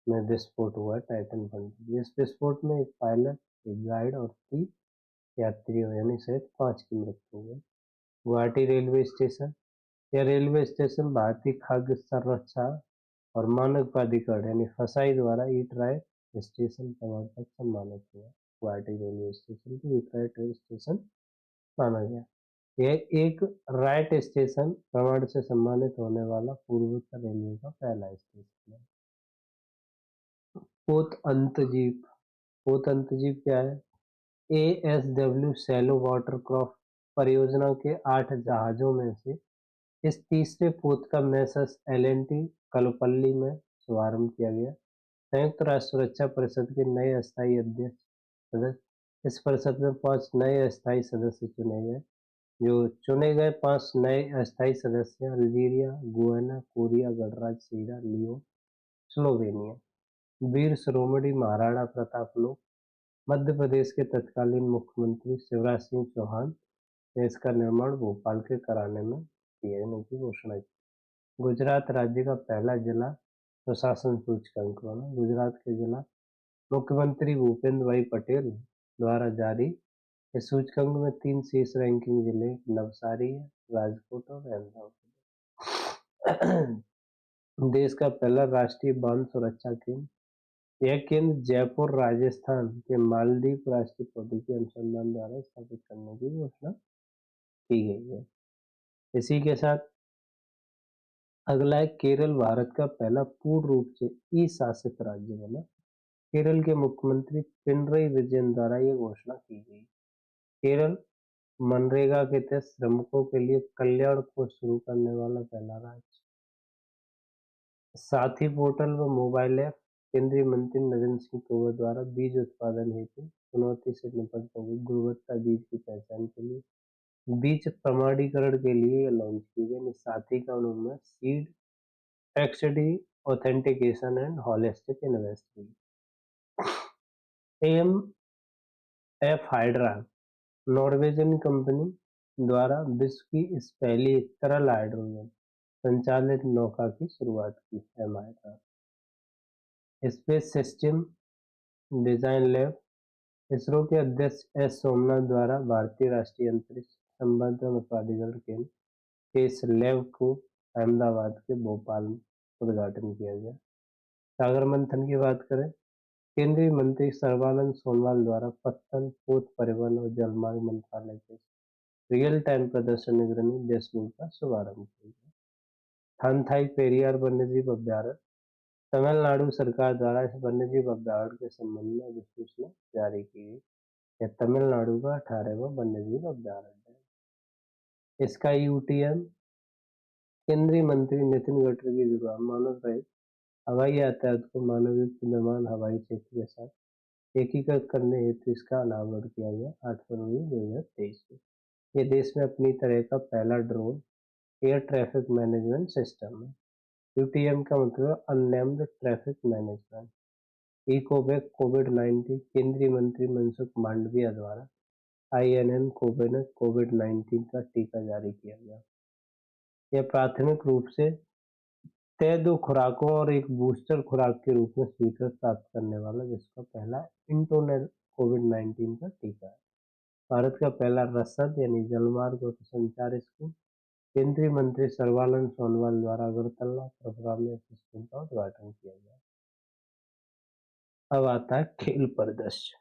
में विस्फोट हुआ। टाइटन पनडुब्बी इस विस्फोट में एक पायलट, एक गाइड और 3 यात्रियों यानी सहित 5 की मृत्यु हो गई। गुवाहाटी रेलवे स्टेशन यह रेलवे स्टेशन भारतीय खाद्य संरक्षा और मानक प्राधिकरण यानी फसाई द्वारा ईट राइट स्टेशन अवार्ड तक सम्मानित हुआ। गुवाहाटी रेलवे स्टेशन को ईट राइट स्टेशन माना गया। यह एक राइट स्टेशन अवार्ड से सम्मानित होने वाला पूर्वोत्तर रेलवे का पहला स्टेशन है। पोत अंतजीव क्या है? ASW शैलो वाटरक्राफ्ट परियोजना के 8 जहाजों में से इस तीसरे पोत का मैसर्स L&T कलपल्ली में शुभारंभ किया गया। संयुक्त राष्ट्र सुरक्षा परिषद के नए अस्थायी सदस्य इस परिषद में 5 नए अस्थायी सदस्य चुने गए। जो चुने गए 5 नए अस्थायी सदस्य अल्जीरिया, गुयाना, कोरिया गणराज्य, सीरा लियोन, स्लोवेनिया। वीर शिरोमणि महाराणा प्रताप लोक मध्य प्रदेश के तत्कालीन मुख्यमंत्री शिवराज सिंह चौहान ने इसका निर्माण भोपाल के कराने में किए की घोषणा की। गुजरात राज्य का पहला जिला प्रशासन सूचकांक बना। गुजरात के जिला मुख्यमंत्री भूपेंद्र भाई पटेल द्वारा जारी इस सूचकांक में 3 शीर्ष रैंकिंग जिले नवसारी, राजकोट और अहमदाबाद। देश का पहला राष्ट्रीय बांध सुरक्षा केंद्र। यह केंद्र जयपुर, राजस्थान के मालदीव राष्ट्रीय प्रौद्योगिकी अनुसंधान द्वारा स्थापित करने की घोषणा की गई है। इसी के साथ अगला है केरल, भारत का पहला पूर्ण रूप से ई-शासित राज्य बना। केरल के मुख्यमंत्री पिनरई विजयन द्वारा ये घोषणा की गई। केरल मनरेगा के तहत श्रमिकों के लिए कल्याण को शुरू करने वाला पहला राज्य। साथी पोर्टल व मोबाइल ऐप। केंद्रीय मंत्री नरेंद्र सिंह तोमर द्वारा बीज उत्पादन हेतु चुनौती से निपटने की गुणवत्ता बीज की पहचान के लिए बीज प्रमाणीकरण के लिए लॉन्च की गई। साथी का नाम है seed traceability authentication and holistic investment. M F Hydra Norwegian company द्वारा विश्व की इस पहली तरल हाइड्रोजन संचालित नौका की शुरुआत की है। Hydra space system design lab. ISRO के अध्यक्ष एस सोमनाथ द्वारा भारतीय राष्ट्रीय अंतरिक्ष संवर्धन और प्राधिकरण केंद्र के इस लैब को अहमदाबाद के भोपाल में उद्घाटन किया गया। सागर मंथन की बात करें, केंद्रीय मंत्री सर्बानंद सोनोवाल द्वारा पत्तन, पोत परिवहन और जलमार्ग मंत्रालय के रियल टाइम प्रदर्शन निगरानी डैशबोर्ड का शुभारंभ किया गया। थानथाई पेरियार वन्यजीव अभ्यारण्य। तमिलनाडु सरकार द्वारा इस वन्यजीव अभ्यारण्य के संबंध में अधिसूचना जारी की गई। यह तमिलनाडु का 18वां वन्यजीव अभ्यारण्य है। इसका यूटीएम केंद्रीय मंत्री नितिन गडकरी द्वारा मानव रहित हवाई यातायात को मानवयुक्त विमान हवाई क्षेत्र के साथ एकीकृत करने हेतु इसका अनावरण किया गया 8 फरवरी 2023 को। यह देश में अपनी तरह का पहला drone air traffic management system है। यूटीएम का मतलब अननेम्ड ट्रैफिक मैनेजमेंट। इकोवैक कोविड-19। केंद्रीय मंत्री मनसुख मांडविया द्वारा आईएनएन कोवैक्स कोविड-19 का टीका जारी किया गया। यह प्राथमिक रूप से तय 2 खुराकों और एक बूस्टर खुराक के रूप में स्वीकृति प्राप्त करने वाला विश्व का पहला इंटोनेल कोविड-19 का टीका है। भारत का पहला रसद यानी जलमार्ग और संचार स्कूल। केंद्रीय मंत्री सर्बानंद सोनोवाल द्वारा अगरतला, त्रिपुरा में इस स्कूल का उद्घाटन किया गया। अब आता है खेल परिदृश्य।